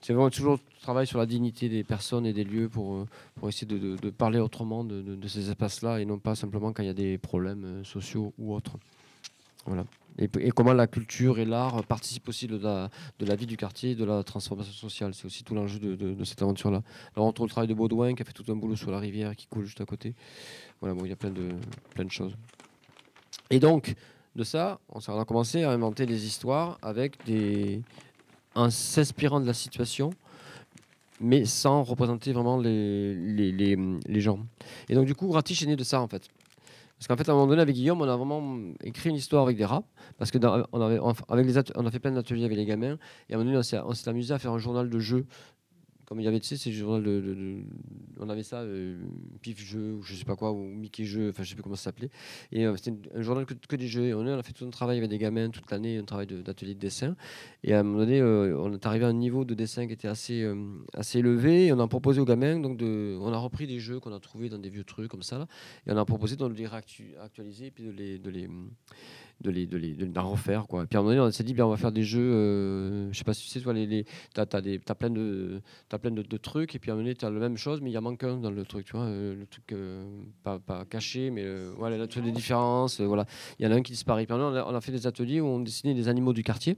C'est vraiment toujours travail sur la dignité des personnes et des lieux pour essayer de parler autrement de ces espaces-là, et non pas simplement quand il y a des problèmes sociaux ou autres. Voilà. Et comment la culture et l'art participent aussi de la vie du quartier, de la transformation sociale. C'est aussi tout l'enjeu de cette aventure-là. Alors on trouve le travail de Baudouin qui a fait tout un boulot sur la rivière qui coule juste à côté. Voilà, bon, il y a plein de choses. Et donc, de ça, on a commencé à inventer des histoires en s'inspirant de la situation, mais sans représenter vraiment les gens. Et donc, du coup, Ratiche est né de ça, en fait. Parce qu'en fait, à un moment donné, avec Guillaume, on a vraiment écrit une histoire avec des rats. Parce que on a fait plein d'ateliers avec les gamins. Et à un moment donné, on s'est amusé à faire un journal de jeu. Comme il y avait, tu sais, ces journal on avait ça, Pif Jeu, ou je sais pas quoi, ou Mickey Jeu, enfin je sais plus comment ça s'appelait. Et c'était un journal que des jeux. Et on a fait tout un travail avec des gamins toute l'année, un travail d'atelier de dessin. Et à un moment donné, on est arrivé à un niveau de dessin qui était assez élevé. Et on a proposé aux gamins, donc on a repris des jeux qu'on a trouvés dans des vieux trucs comme ça, là, et on a proposé de les réactualiser et puis d'en refaire, quoi. Et puis à un moment donné, on s'est dit, bien, on va faire des jeux, je sais pas si tu sais, toi, t'as plein de trucs, et puis à un moment donné, t'as la même chose, mais il y en manque un dans le truc, tu vois, le truc pas caché, mais voilà, là, tu as des différences, voilà. Il y en a un qui disparaît. Puis on a fait des ateliers où on dessinait des animaux du quartier,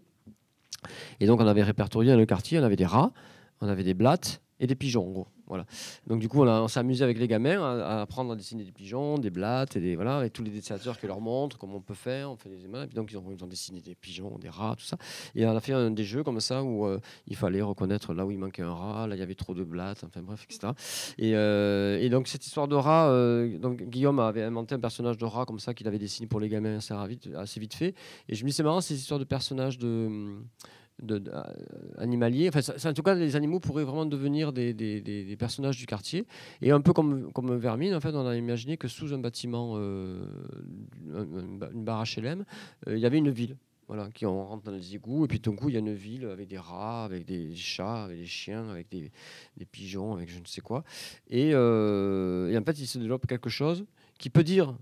et donc on avait répertorié dans le quartier, on avait des rats, on avait des blattes et des pigeons, en gros. Voilà. Donc du coup, on s'est amusé avec les gamins à apprendre à dessiner des pigeons, des blattes et tous les dessinateurs qui leur montrent comment on peut faire. On fait des et puis donc ils ont dessiné des pigeons, des rats, tout ça. Et on a fait des jeux comme ça où il fallait reconnaître là où il manquait un rat, là il y avait trop de blattes, enfin bref, etc. Et donc cette histoire de rat, donc Guillaume avait inventé un personnage de rat comme ça qu'il avait dessiné pour les gamins assez vite fait. Et je me dis c'est marrant ces histoires de personnages animaliers. Enfin, en tout cas, les animaux pourraient vraiment devenir des personnages du quartier. Et un peu comme Vermine, en fait, on a imaginé que sous un bâtiment, une barre HLM, il y avait une ville. Voilà, on rentre dans les égouts, et puis tout d'un coup, il y a une ville avec des rats, avec des chats, avec des chiens, avec des pigeons, avec je ne sais quoi. Et en fait, il se développe quelque chose qui peut dire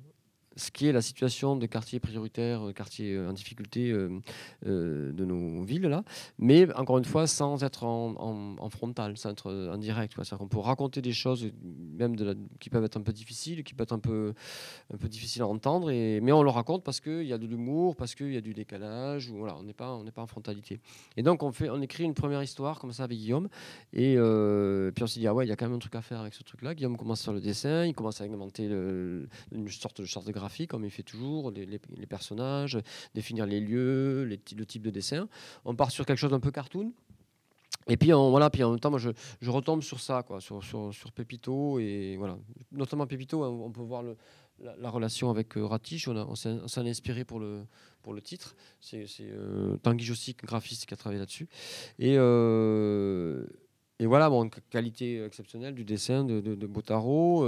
ce qui est la situation de quartier prioritaire, quartier en difficulté de nos villes, là. Mais encore une fois, sans être en frontal, sans être en direct. C'est-à-dire qu'on peut raconter des choses, même qui peuvent être un peu difficiles, qui peuvent être un peu difficiles à entendre, mais on le raconte parce qu'il y a de l'humour, parce qu'il y a du décalage, ou voilà, on n'est pas en frontalité. Et donc, on écrit une première histoire comme ça avec Guillaume, et puis on s'est dit, ah ouais, il y a quand même un truc à faire avec ce truc-là. Guillaume commence à faire le dessin, il commence à inventer une sorte de charte graphique, comme il fait toujours, les personnages, définir les lieux, le type de dessin. On part sur quelque chose d'un peu cartoon. Et puis, puis en même temps, moi, je retombe sur ça, quoi, sur Pépito. Et voilà. Notamment Pépito, on peut voir la relation avec Ratiche. On s'en est inspiré pour le titre. C'est Tanguy Jossic, graphiste, qui a travaillé là-dessus. Et voilà, bon, qualité exceptionnelle du dessin de Botaro,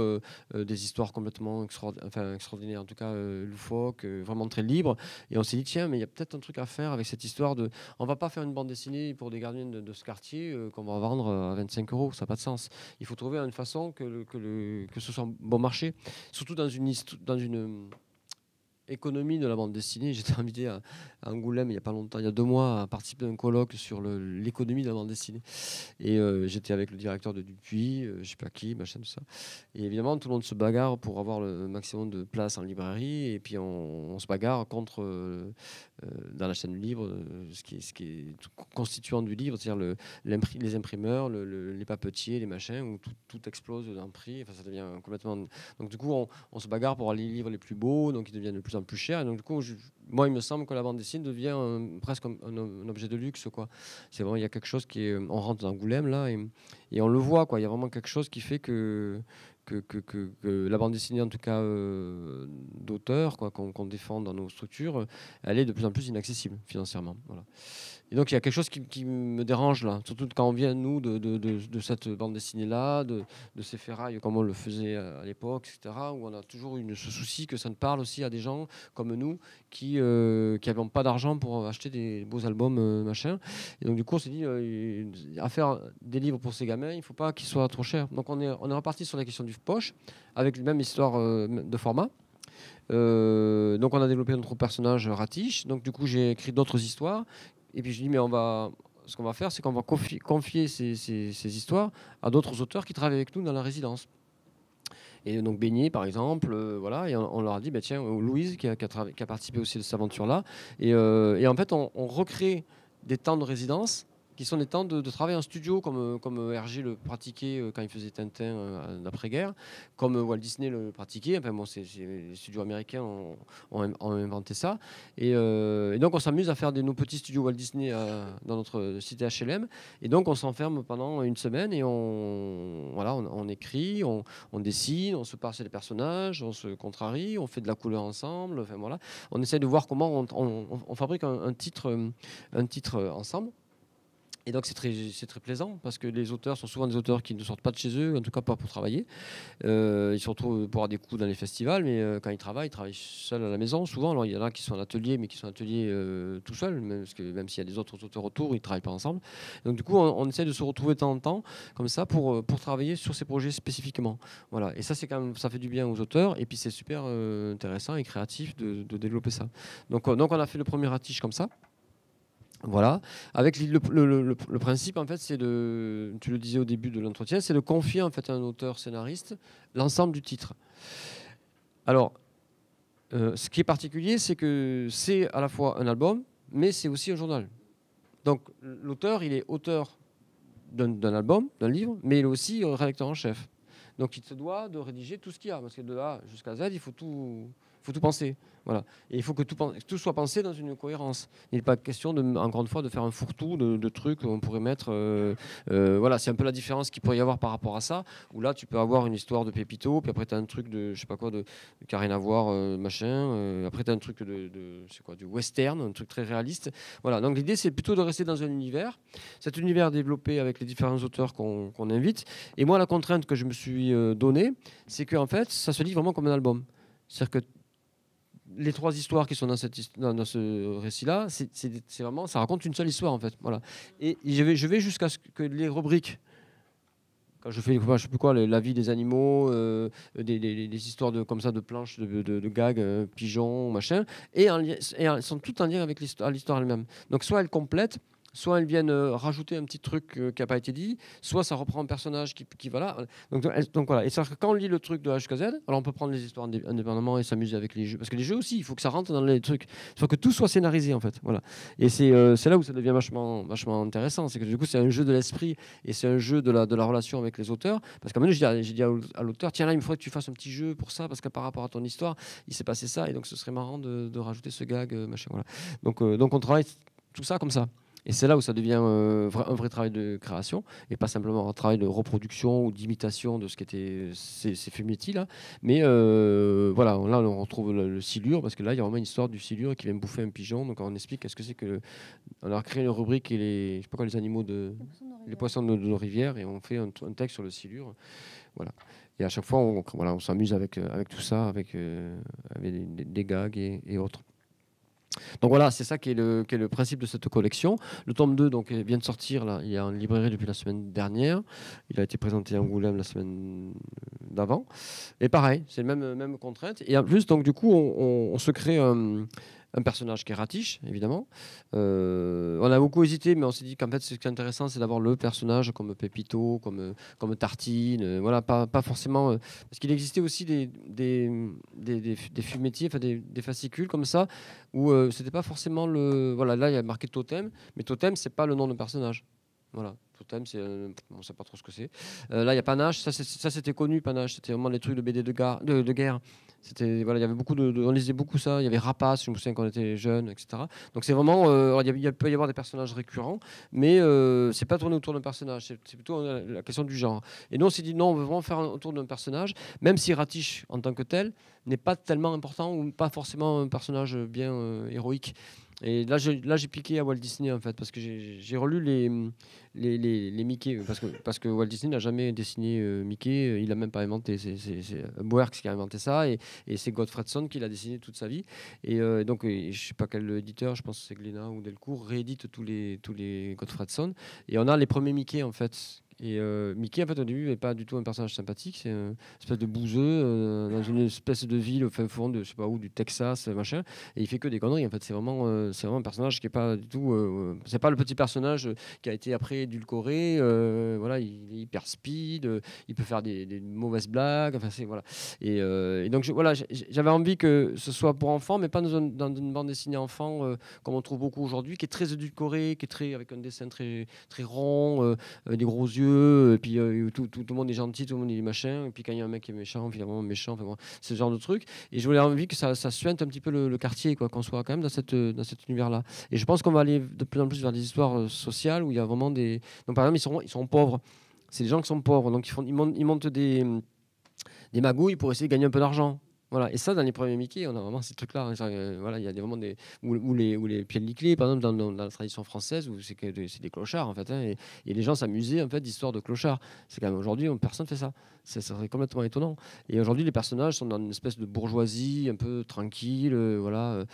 des histoires complètement extraordinaires, en tout cas loufoques, vraiment très libres. Et on s'est dit, tiens, mais il y a peut-être un truc à faire avec cette histoire on va pas faire une bande dessinée pour des gardiens de ce quartier qu'on va vendre à 25 €, ça n'a pas de sens. Il faut trouver une façon que ce soit bon marché, surtout dans une économie de la bande dessinée. J'étais invité à Angoulême il n'y a pas longtemps, il y a 2 mois, à participer à un colloque sur l'économie de la bande dessinée. Et j'étais avec le directeur de Dupuis, je ne sais pas qui, machin, tout ça. Et évidemment, tout le monde se bagarre pour avoir le maximum de place en librairie. Et puis on se bagarre contre, dans la chaîne du livre, ce qui est constituant du livre, c'est-à-dire les imprimeurs, les papetiers, les machins, où tout explose en prix. Enfin, ça devient complètement... Donc du coup, on se bagarre pour avoir les livres les plus beaux, donc ils deviennent de plus en plus chers. Et donc du coup, moi, il me semble que la bande dessinée devient presque un objet de luxe, quoi. C'est vraiment, il y a quelque chose qui est... On rentre dans Angoulême, là, et on le voit, quoi. Il y a vraiment quelque chose qui fait que que la bande dessinée, en tout cas d'auteur, qu'on défend dans nos structures, elle est de plus en plus inaccessible financièrement. Voilà. Et donc il y a quelque chose qui me dérange là, surtout quand on vient, nous, de cette bande dessinée-là, de ces ferrailles comme on le faisait à l'époque, etc., où on a toujours eu ce souci que ça ne parle aussi à des gens comme nous qui n'avaient pas d'argent pour acheter des beaux albums, machin. Et donc du coup on s'est dit, à faire des livres pour ces gamins, il ne faut pas qu'ils soient trop chers. Donc on est reparti sur la question du poche, avec la même histoire de format. Donc on a développé notre personnage Ratiche, donc du coup j'ai écrit d'autres histoires. Et puis je dis, mais ce qu'on va faire, c'est qu'on va confier ces histoires à d'autres auteurs qui travaillent avec nous dans la résidence. Et donc Beignet, par exemple, voilà, et on leur a dit, bah, tiens, Louise, qui a participé aussi à cette aventure-là. Et en fait, on recrée des temps de résidence qui sont des temps de travail en studio, comme Hergé le pratiquait quand il faisait Tintin d'après-guerre, comme Walt Disney le pratiquait. Enfin, bon, les studios américains ont inventé ça. Et donc, on s'amuse à faire nos petits studios Walt Disney dans notre cité HLM. Et donc, on s'enferme pendant une semaine et on écrit, on dessine, on se parle sur les personnages, on se contrarie, on fait de la couleur ensemble. Enfin, voilà. On essaie de voir comment on fabrique un titre ensemble. Et donc c'est très plaisant parce que les auteurs sont souvent des auteurs qui ne sortent pas de chez eux, en tout cas pas pour travailler. Ils se retrouvent pour avoir des coups dans les festivals, mais quand ils travaillent seuls à la maison souvent. Alors il y en a qui sont en atelier, mais qui sont en atelier tout seuls, même s'il y a des autres auteurs autour, ils ne travaillent pas ensemble. Donc du coup on essaie de se retrouver de temps en temps comme ça pour travailler sur ces projets spécifiquement. Voilà. Et ça ça fait du bien aux auteurs et puis c'est super intéressant et créatif de développer ça. Donc on a fait le premier Ratiche comme ça. Voilà, avec le principe en fait, c'est tu le disais au début de l'entretien, c'est de confier en fait à un auteur scénariste l'ensemble du titre. Alors, ce qui est particulier, c'est que c'est à la fois un album, mais c'est aussi un journal. Donc l'auteur, il est auteur d'un album, d'un livre, mais il est aussi rédacteur en chef. Donc il se doit de rédiger tout ce qu'il y a, parce que de A jusqu'à Z, il faut tout penser. Voilà. Et il faut que tout soit pensé dans une cohérence. Il n'est pas question, encore une fois, de faire un fourre-tout de trucs qu'on pourrait mettre. Voilà, c'est un peu la différence qu'il pourrait y avoir par rapport à ça, où là, tu peux avoir une histoire de Pépito, puis après, tu as un truc de, je sais pas quoi, qui n'a rien à voir, machin. Après, tu as un truc du western, un truc très réaliste. Voilà. Donc l'idée, c'est plutôt de rester dans un univers. Cet univers développé avec les différents auteurs qu'on invite. Et moi, la contrainte que je me suis donnée, c'est qu'en fait, ça se lit vraiment comme un album. C'est-à-dire que les trois histoires qui sont dans ce récit-là, c'est vraiment, ça raconte une seule histoire en fait. Voilà. Et je vais jusqu'à ce que les rubriques, quand je fais, je sais plus quoi, la vie des animaux, des histoires comme ça de planches, de gags, pigeons, machin, et elles sont toutes en lien avec l'histoire elle-même. Donc soit elles complètent, soit elles viennent rajouter un petit truc qui n'a pas été dit, soit ça reprend un personnage qui voilà. Donc voilà. Et c'est-à-dire que quand on lit le truc de A jusqu'à Z, alors on peut prendre les histoires indépendamment et s'amuser avec les jeux. Parce que les jeux aussi, il faut que ça rentre dans les trucs. Il faut que tout soit scénarisé en fait. Voilà. Et c'est là où ça devient vachement intéressant. C'est que du coup, c'est un jeu de l'esprit et c'est un jeu de la relation avec les auteurs. Parce qu'à un moment donné, j'ai dit à l'auteur, tiens là, il me faudrait que tu fasses un petit jeu pour ça, parce que par rapport à ton histoire, il s'est passé ça. Et donc ce serait marrant de rajouter ce gag, machin. Voilà. Donc on travaille tout ça comme ça. Et c'est là où ça devient un vrai travail de création, et pas simplement un travail de reproduction ou d'imitation de ce qu'étaient ces fumetti-là. Mais voilà, là on retrouve le silure, parce que là il y a vraiment une histoire du silure qui vient bouffer un pigeon. Donc on explique qu'est-ce que c'est que... On a créé une rubrique et les animaux les poissons de nos rivières, et on fait un texte sur le silure. Voilà. Et à chaque fois, on s'amuse avec tout ça, avec des gags et autres. Donc voilà, c'est ça qui est le principe de cette collection. Le tome 2 donc, vient de sortir, là, il est en librairie depuis la semaine dernière. Il a été présenté à Angoulême la semaine d'avant. Et pareil, c'est la même contrainte. Et en plus, donc, du coup, on se crée un personnage qui est Ratiche, évidemment. On a beaucoup hésité, mais on s'est dit qu'en fait, ce qui est intéressant, c'est d'avoir le personnage comme Pépito, comme Tartine. Voilà, pas forcément... parce qu'il existait aussi des fumettiers, enfin des fascicules comme ça, où c'était pas forcément le... Voilà, là, il y a marqué Totem, mais Totem, c'est pas le nom d'un personnage. Voilà. totem, on ne sait pas trop ce que c'est. Là, il y a Panache, ça c'était connu, Panache, c'était vraiment des trucs de BD de guerre. Voilà, il y avait on lisait beaucoup ça. Il y avait Rapace, je me souviens quand on était jeunes, etc. Donc c'est vraiment, il peut y avoir des personnages récurrents, mais c'est pas tourné autour d'un personnage. C'est plutôt la question du genre. Et nous on s'est dit non, on veut vraiment faire autour d'un personnage, même si Ratiche en tant que tel n'est pas tellement important ou pas forcément un personnage bien héroïque. Et là, j'ai piqué à Walt Disney en fait, parce que j'ai relu les Mickey, parce que Walt Disney n'a jamais dessiné Mickey, il n'a même pas inventé, c'est Boerks qui a inventé ça, et c'est Gottfredson qui l'a dessiné toute sa vie. Et donc, je ne sais pas quel éditeur, je pense que c'est Glénat ou Delcourt, réédite tous les Gottfredson, et on a les premiers Mickey en fait. Et Mickey, en fait, au début, n'est pas du tout un personnage sympathique. C'est une espèce de bouseux dans une espèce de ville au fin fond de, je sais pas où, du Texas, machin. Et il fait que des conneries. En fait, c'est vraiment un personnage qui est pas du tout. C'est pas le petit personnage qui a été après édulcoré. Voilà, il est hyper speed. Il peut faire des mauvaises blagues. Enfin, voilà. Et donc, voilà, j'avais envie que ce soit pour enfants, mais pas dans une bande dessinée enfant comme on trouve beaucoup aujourd'hui, qui est très édulcorée, qui est très avec un dessin très très rond, des gros yeux. Et puis tout le monde est gentil, tout le monde est machin, et puis quand il y a un mec qui est méchant, finalement méchant, enfin, bon, ce genre de truc. Et je voulais envie que ça suinte un petit peu le quartier, quoi, qu'on soit quand même dans cet univers-là. Et je pense qu'on va aller de plus en plus vers des histoires sociales où il y a vraiment des. Donc par exemple, ils sont pauvres. C'est des gens qui sont pauvres, donc ils montent des magouilles pour essayer de gagner un peu d'argent. Voilà. Et ça, dans les premiers Mickey, on a vraiment ces trucs-là. Voilà, il y a vraiment où les pieds de liclés, par exemple, dans la tradition française, où c'est des clochards, en fait. Hein, et les gens s'amusaient, en fait, d'histoires de clochards. C'est quand même aujourd'hui, personne ne fait ça. Ça serait complètement étonnant. Et aujourd'hui, les personnages sont dans une espèce de bourgeoisie un peu tranquille. Voilà.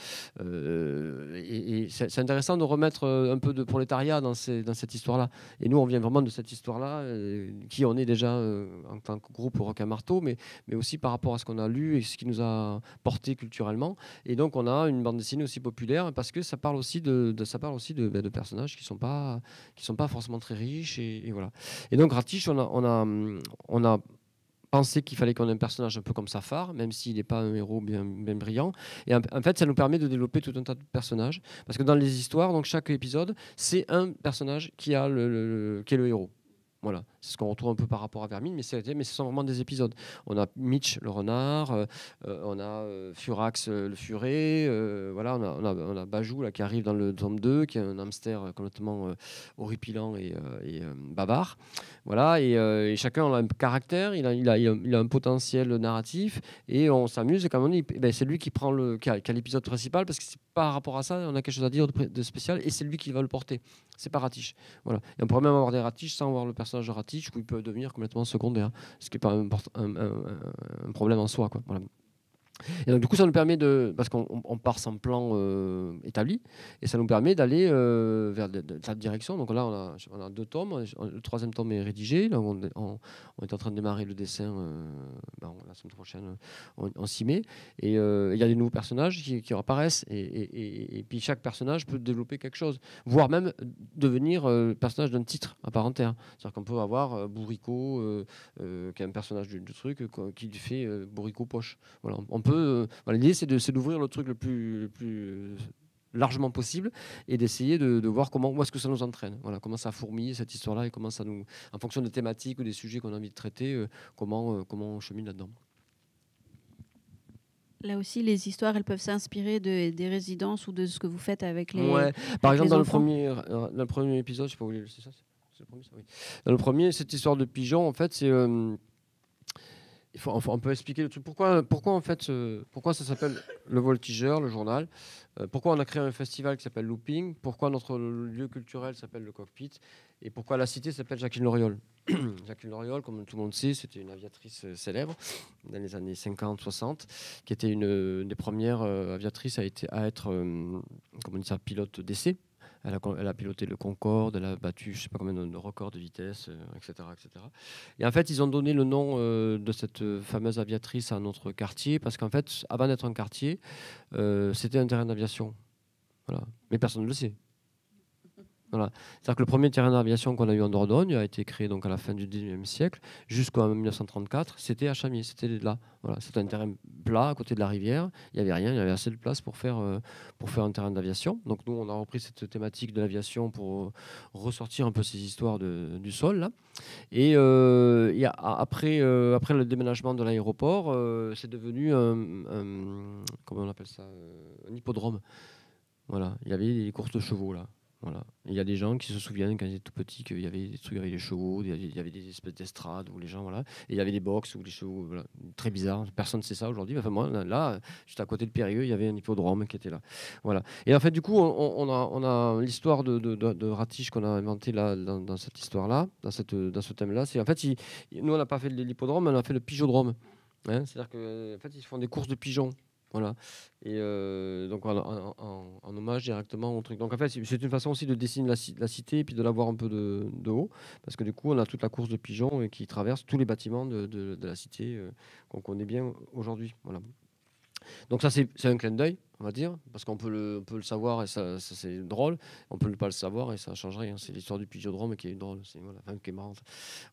Et c'est intéressant de remettre un peu de prolétariat dans cette histoire-là. Et nous, on vient vraiment de cette histoire-là, qui on est déjà en tant que groupe Rock à Marteau, mais aussi par rapport à ce qu'on a lu et ce qui nous a porté culturellement. Et donc, on a une bande dessinée aussi populaire parce que ça parle aussi de personnages qui sont pas forcément très riches. Et voilà. Et donc, Ratiche, on a pensé qu'il fallait qu'on ait un personnage un peu comme Safar, même s'il n'est pas un héros bien brillant. Et en fait, ça nous permet de développer tout un tas de personnages. Parce que dans les histoires, donc chaque épisode, c'est un personnage qui est le héros. Voilà, c'est ce qu'on retrouve un peu par rapport à Vermine, mais ce sont vraiment des épisodes. On a Mitch le renard, on a Furax le furet, voilà, on a Bajou là, qui arrive dans le tome 2, qui est un hamster complètement horripilant et bavard. Voilà, et chacun a un caractère, il a un potentiel narratif, et on s'amuse. Et comme on dit, c'est lui qui a l'épisode principal, parce que c'est par rapport à ça, on a quelque chose à dire de spécial, et c'est lui qui va le porter. C'est pas Ratiche. Voilà. Et on pourrait même avoir des Ratiches sans avoir le personnage de Ratiche, où il peut devenir complètement secondaire, ce qui n'est pas un problème en soi, quoi. Voilà. Et donc, du coup, ça nous permet parce qu'on part sans plan établi, et ça nous permet d'aller vers cette direction. Donc là, on a 2 tomes. Le 3e tome est rédigé. Là, on est en train de démarrer le dessin. La semaine prochaine, on s'y met. Et il y a des nouveaux personnages qui apparaissent. Et puis, chaque personnage peut développer quelque chose, voire même devenir personnage d'un titre à part entière. C'est-à-dire qu'on peut avoir Bourricot, qui est un personnage du truc, qui fait Bourricot poche. Voilà, on peut. L'idée, c'est d'ouvrir le truc le plus largement possible et d'essayer de voir où est-ce que ça nous entraîne. Voilà, comment ça fourmille cette histoire-là, et comment ça nous, en fonction des thématiques ou des sujets qu'on a envie de traiter, comment on chemine là-dedans. Là aussi, les histoires, elles peuvent s'inspirer des résidences ou de ce que vous faites avec les. Ouais. Par exemple, dans le premier épisode, je sais pas où c'est ça. C'est le premier, ça, oui. Dans le premier, cette histoire de pigeon, en fait, c'est on peut expliquer le truc. Pourquoi ça s'appelle Le Voltigeur, le journal. Pourquoi on a créé un festival qui s'appelle Looping. Pourquoi notre lieu culturel s'appelle le Cockpit. Et pourquoi la cité s'appelle Jacqueline Loriol. Jacqueline Loriol, comme tout le monde sait, c'était une aviatrice célèbre dans les années 50-60, qui était une des premières aviatrices à être comment on dit ça, pilote d'essai. Elle a piloté le Concorde, elle a battu je ne sais pas combien de records de vitesse, etc., etc. Et en fait, ils ont donné le nom de cette fameuse aviatrice à notre quartier, parce qu'en fait, avant d'être un quartier, c'était un terrain d'aviation. Voilà. Mais personne ne le sait. Voilà. C'est-à-dire que le premier terrain d'aviation qu'on a eu en Dordogne a été créé donc à la fin du 19e siècle jusqu'en 1934. C'était à Chamiers, c'était là. Voilà. C'était un terrain plat à côté de la rivière. Il n'y avait rien, il y avait assez de place pour faire un terrain d'aviation. Donc nous, on a repris cette thématique de l'aviation pour ressortir un peu ces histoires du sol. Là. Et après le déménagement de l'aéroport, c'est devenu comment on appelle ça, un hippodrome. Voilà. Il y avait des courses de chevaux là. Voilà. Il y a des gens qui se souviennent quand ils étaient tout petits qu'il y avait des trucs avec les chevaux, il y avait des espèces d'estrades où les gens, voilà, et il y avait des box où les chevaux, voilà, très bizarre. Personne ne sait ça aujourd'hui. Enfin moi, là, juste à côté de Périgueux, il y avait un hippodrome qui était là. Voilà. Et en fait, du coup, on a l'histoire de Ratiche qu'on a inventé là dans cette histoire-là, dans ce thème-là. C'est en fait, nous on n'a pas fait l'hippodrome, on a fait le pigeodrome. Hein, c'est-à-dire que en fait, ils font des courses de pigeons. Voilà. Et donc en hommage directement au truc. Donc en fait, c'est une façon aussi de dessiner la cité et puis de la voir un peu de haut. Parce que du coup, on a toute la course de pigeons qui traverse tous les bâtiments de la cité qu'on connaît bien aujourd'hui. Voilà. Donc ça, c'est un clin d'œil, on va dire, parce qu'on peut le savoir et ça c'est drôle. On peut ne pas le savoir et ça ne change rien. C'est l'histoire du pigeodrome qui est drôle, qui est marrante.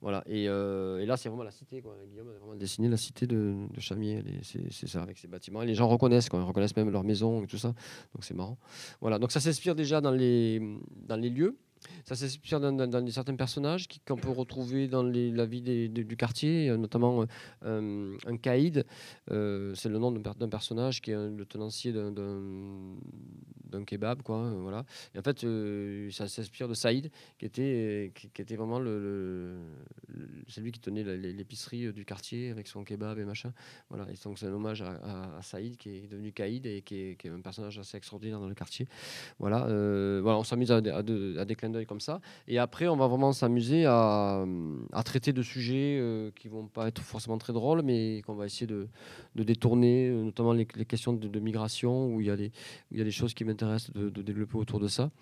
Voilà. Et là, c'est vraiment la cité, quoi. Guillaume a vraiment dessiné la cité de Chamiers. C'est ça, avec ses bâtiments. Et les gens reconnaissent, quoi. Ils reconnaissent même leur maison et tout ça. Donc c'est marrant. Voilà. Donc ça s'inspire déjà dans les lieux. Ça s'inspire dans certains personnages qu'on peut retrouver dans la vie du quartier, notamment un caïd. C'est le nom d'un personnage qui est le tenancier d'un kebab, quoi. Voilà. Et en fait, ça s'inspire de Saïd, qui était vraiment c'est lui qui tenait l'épicerie du quartier avec son kebab et machin. Voilà. Et donc c'est un hommage à Saïd, qui est devenu caïd et qui est un personnage assez extraordinaire dans le quartier. Voilà. Voilà, on s'amuse à des clins d'œil comme ça. Et après, on va vraiment s'amuser à traiter de sujets qui vont pas être forcément très drôles, mais qu'on va essayer de détourner, notamment les questions de migration, où il y a des choses qui m'intéressent de développer autour de ça.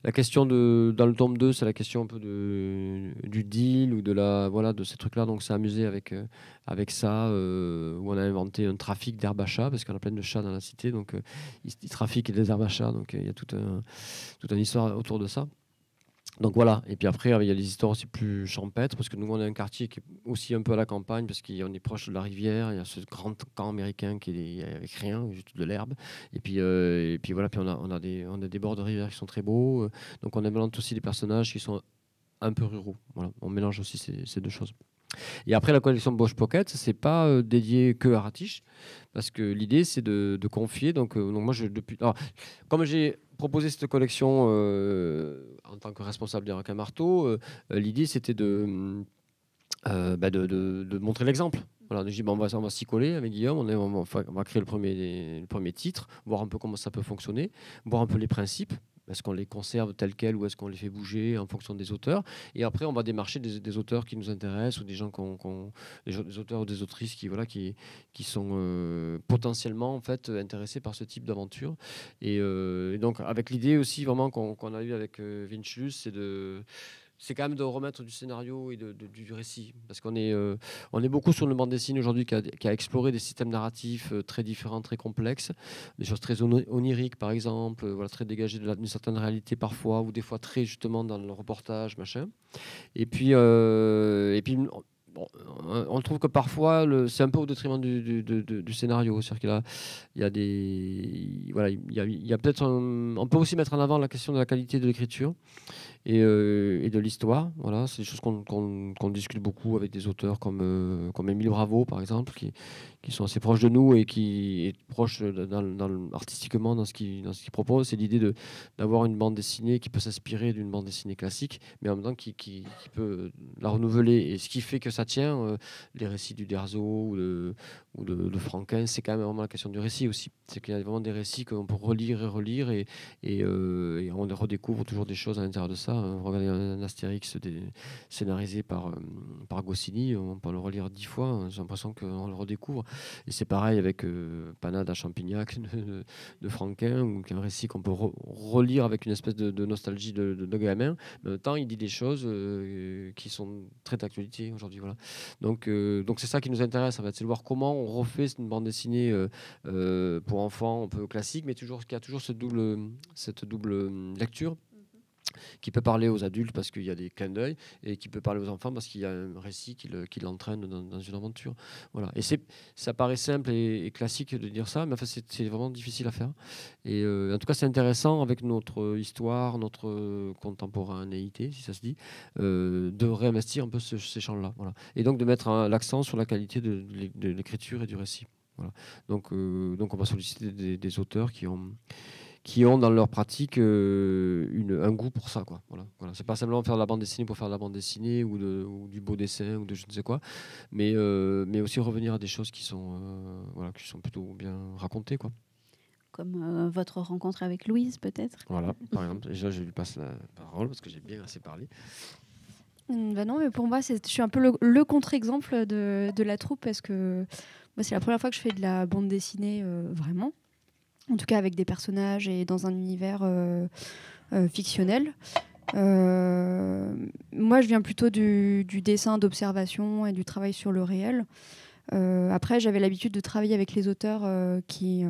La question dans le tome 2, c'est la question un peu du deal ou de ces trucs-là. Donc, c'est amusé avec ça, où on a inventé un trafic d'herbes à chat, parce qu'on a plein de chats dans la cité, donc ils trafiquent des herbes à chat. Donc, il y a toute une histoire autour de ça. Donc voilà, et puis après il y a des histoires aussi plus champêtres, parce que nous on a un quartier qui est aussi un peu à la campagne, parce qu'on est proche de la rivière, il y a ce grand camp américain qui est avec rien, juste de l'herbe, et puis voilà, puis on a des bords de rivière qui sont très beaux, donc on invente aussi des personnages qui sont un peu ruraux, voilà, on mélange aussi ces deux choses. Et après, la collection Bosch Pocket, c'est pas dédié que à Ratiche, parce que l'idée, c'est de confier. Donc moi, comme j'ai proposé cette collection en tant que responsable des Requins Marteaux, l'idée, c'était de montrer l'exemple. Voilà, j'ai dit, on va s'y coller avec Guillaume, on va créer le premier titre, voir un peu comment ça peut fonctionner, voir un peu les principes. Est-ce qu'on les conserve tels quels ou est-ce qu'on les fait bouger en fonction des auteurs? Et après, on va démarcher des auteurs qui nous intéressent ou des gens des auteurs ou des autrices qui sont potentiellement en fait intéressés par ce type d'aventure. Et donc, avec l'idée aussi vraiment qu'on a eu avec Vincius, c'est quand même de remettre du scénario et du récit. Parce qu'on est beaucoup sur une bande dessinée aujourd'hui qui a exploré des systèmes narratifs très différents, très complexes. Des choses très oniriques, par exemple, voilà, très dégagées d'une certaine réalité parfois, ou des fois très justement dans le reportage, machin. Et puis bon, on trouve que parfois, c'est un peu au détriment du scénario. C'est-à-dire qu'il y a des... Voilà, il y a peut-être... On peut aussi mettre en avant la question de la qualité de l'écriture et de l'histoire. Voilà, c'est des choses qu'on discute beaucoup avec des auteurs comme Émile Bravo, par exemple, qui sont assez proches de nous et qui est proche artistiquement dans ce qu'il propose. C'est l'idée d'avoir une bande dessinée qui peut s'inspirer d'une bande dessinée classique, mais en même temps qui peut la renouveler. Et ce qui fait que ça tient, les récits du Derzo ou de Franquin, c'est quand même vraiment la question du récit aussi. C'est qu'il y a vraiment des récits qu'on peut relire et relire et on redécouvre toujours des choses à l'intérieur de ça. Regardez un Astérix scénarisé par Goscinny, on peut le relire 10 fois, j'ai l'impression qu'on le redécouvre. Et c'est pareil avec Panade à Champignac de Franquin, ou un récit qu'on peut relire avec une espèce de nostalgie de gamin. Mais en même temps, il dit des choses qui sont très d'actualité aujourd'hui. Voilà. Donc c'est ça qui nous intéresse, en fait, c'est de voir comment on refait une bande dessinée pour enfants un peu classique, mais qui a toujours cette double lecture. qui peut parler aux adultes parce qu'il y a des clins d'œil, et qui peut parler aux enfants parce qu'il y a un récit qui l'entraîne dans une aventure. Voilà. Et ça paraît simple et classique de dire ça, mais enfin, c'est vraiment difficile à faire. Et en tout cas, c'est intéressant avec notre histoire, notre contemporanéité, si ça se dit, de réinvestir un peu ces champs-là. Voilà. Et donc de mettre l'accent sur la qualité de l'écriture et du récit. Voilà. Donc on va solliciter des auteurs qui ont dans leur pratique un goût pour ça, quoi. Voilà. C'est pas simplement faire de la bande dessinée pour faire de la bande dessinée ou du beau dessin ou de je ne sais quoi, mais aussi revenir à des choses qui sont plutôt bien racontées, quoi. Comme votre rencontre avec Louise, peut-être. Voilà, par exemple. Déjà, je lui passe la parole parce que j'ai bien assez parlé. Bah non, mais pour moi, je suis un peu le contre-exemple de la troupe, parce que moi, c'est la première fois que je fais de la bande dessinée vraiment. En tout cas avec des personnages et dans un univers fictionnel. Moi, je viens plutôt du dessin d'observation et du travail sur le réel. Après, j'avais l'habitude de travailler avec les auteurs qui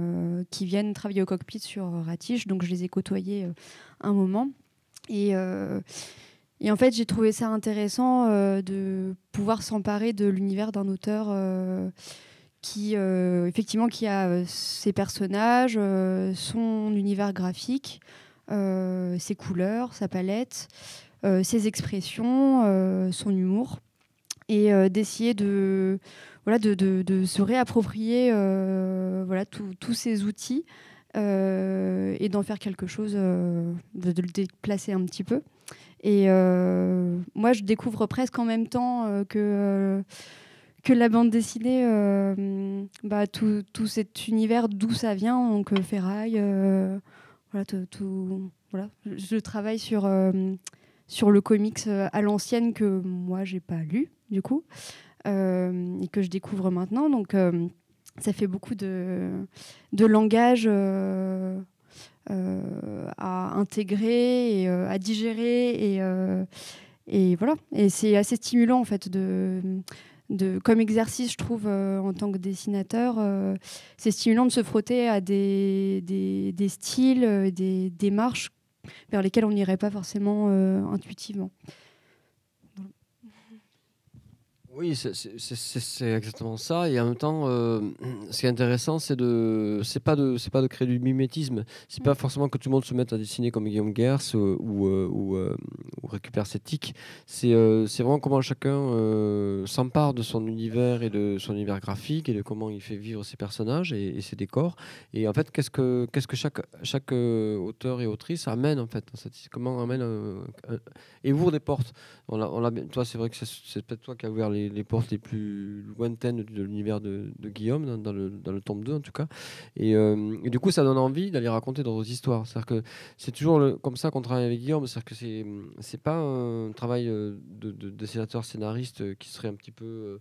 viennent travailler au cockpit sur Ratiche, donc je les ai côtoyés un moment. Et en fait, j'ai trouvé ça intéressant de pouvoir s'emparer de l'univers d'un auteur effectivement, qui a ses personnages, son univers graphique, ses couleurs, sa palette, ses expressions, son humour, et d'essayer de se réapproprier tous ces outils et d'en faire quelque chose, de le déplacer un petit peu. Et moi, je découvre presque en même temps que la bande dessinée, tout cet univers d'où ça vient, donc Ferraille, voilà. Je travaille sur le comics à l'ancienne que moi j'ai pas lu du coup, et que je découvre maintenant, donc ça fait beaucoup de langage à intégrer et à digérer, et voilà, et c'est assez stimulant en fait comme exercice, je trouve, en tant que dessinateur, c'est stimulant de se frotter à des styles, des démarches vers lesquelles on n'irait pas forcément intuitivement. Oui, c'est exactement ça. Et en même temps, ce qui est intéressant, c'est pas de créer du mimétisme. C'est pas forcément que tout le monde se mette à dessiner comme Guillaume Gers ou récupère ses tics. C'est vraiment comment chacun s'empare de son univers et de son univers graphique et de comment il fait vivre ses personnages et ses décors. Et en fait, qu'est-ce que chaque auteur et autrice amène en fait. Comment amène et ouvre des portes. Toi, c'est vrai que c'est peut-être toi qui as ouvert les portes les plus lointaines de l'univers de Guillaume, dans le tome 2 en tout cas. Et du coup, ça donne envie d'aller raconter d'autres histoires. C'est-à-dire que c'est toujours comme ça qu'on travaille avec Guillaume. C'est-à-dire que c'est pas un travail de dessinateur scénariste qui serait un petit peu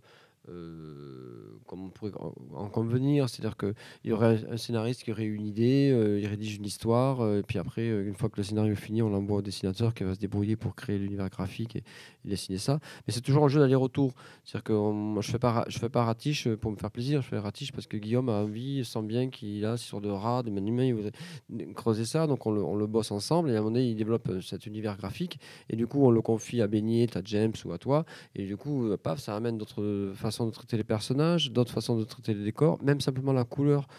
comme on pourrait en convenir, c'est-à-dire qu'il y aurait un scénariste qui aurait une idée, il rédige une histoire, et puis après, une fois que le scénario est fini, on l'envoie au dessinateur qui va se débrouiller pour créer l'univers graphique et dessiner ça. Mais c'est toujours un jeu d'aller-retour. C'est-à-dire que moi, je fais pas Ratiche pour me faire plaisir, je fais Ratiche parce que Guillaume a envie, sent bien qu'il a sur de rats, de manuels, il voudrait creuser ça, donc on le bosse ensemble, et à un moment donné, il développe cet univers graphique, et du coup, on le confie à Beignet, à James ou à toi, et du coup, paf, ça amène d'autres façons de traiter les personnages, d'autres façons de traiter les décors, même simplement la couleur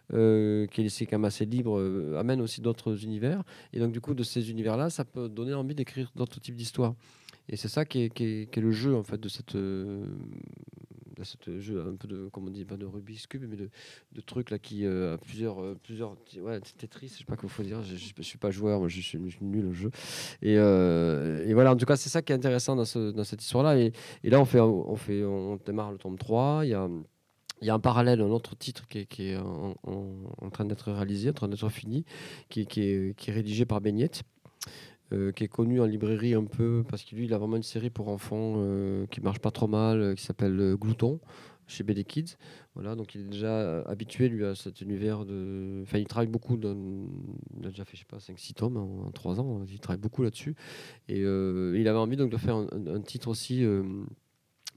qui est laissée quand même assez libre, amène aussi d'autres univers. Et donc du coup, de ces univers-là, ça peut donner envie d'écrire d'autres types d'histoires. Et c'est ça qui est le jeu en fait de cette jeu un peu de, comme on dit, pas de Rubik's Cube, mais de trucs là qui a plusieurs Tetris, je sais pas comment faut dire, je suis pas joueur, moi je suis nul au jeu. Et voilà, en tout cas c'est ça qui est intéressant dans cette histoire là. Et là on démarre le tome 3, il y a en parallèle un autre titre qui est en train d'être réalisé, en train d'être fini, qui est rédigé par Beignet, qui est connu en librairie un peu, parce que lui, il a vraiment une série pour enfants qui marche pas trop mal, qui s'appelle Glouton, chez BD Kids. Voilà, donc il est déjà habitué, lui, à cet univers de... Enfin, il travaille beaucoup, il a déjà fait, je sais pas, 5-6 tomes en 3 ans, il travaille beaucoup là-dessus. Et il avait envie donc de faire un titre aussi...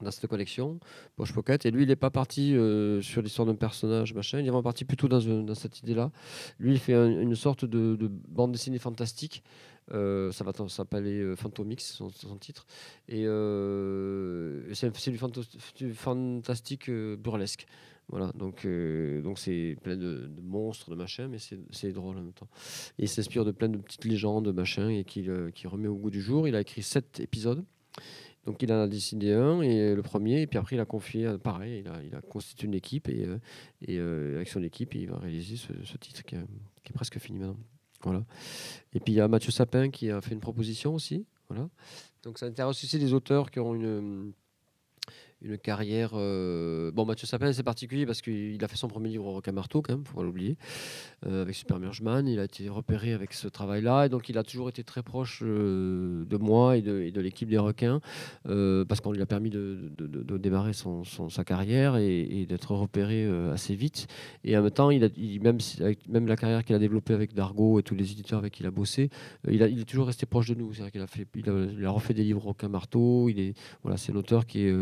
dans cette collection, Poche Pocket. Et lui, il n'est pas parti sur l'histoire d'un personnage, machin. Il est vraiment parti plutôt dans cette idée-là. Lui, il fait une sorte de bande dessinée fantastique. Ça va s'appeler Fantomix, son titre. Et c'est du fantastique burlesque. Voilà, donc c'est plein de monstres, de machins, mais c'est drôle en même temps. Et il s'inspire de plein de petites légendes, de machins, et qu'il remet au goût du jour. Il a écrit 7 épisodes. Donc il en a décidé un, et le premier, et puis après il a confié, pareil, il a constitué une équipe, et avec son équipe, il va réaliser ce titre qui est presque fini maintenant. Voilà. Et puis il y a Mathieu Sapin qui a fait une proposition aussi. Voilà. Donc ça intéresse aussi des auteurs qui ont une carrière. Bon, Mathieu Sapin, c'est particulier parce qu'il a fait son premier livre au Requin-Marteau, quand même, faut pas l'oublier, avec Super Murgeman. Il a été repéré avec ce travail-là, et donc il a toujours été très proche de moi et de l'équipe des Requins, parce qu'on lui a permis de démarrer sa carrière et d'être repéré assez vite. Et en même temps, même la carrière qu'il a développée avec Dargaud et tous les éditeurs avec qui il a bossé, il est toujours resté proche de nous. C'est-à-dire il a refait des livres au Requin-Marteau. Voilà, c'est un auteur qui est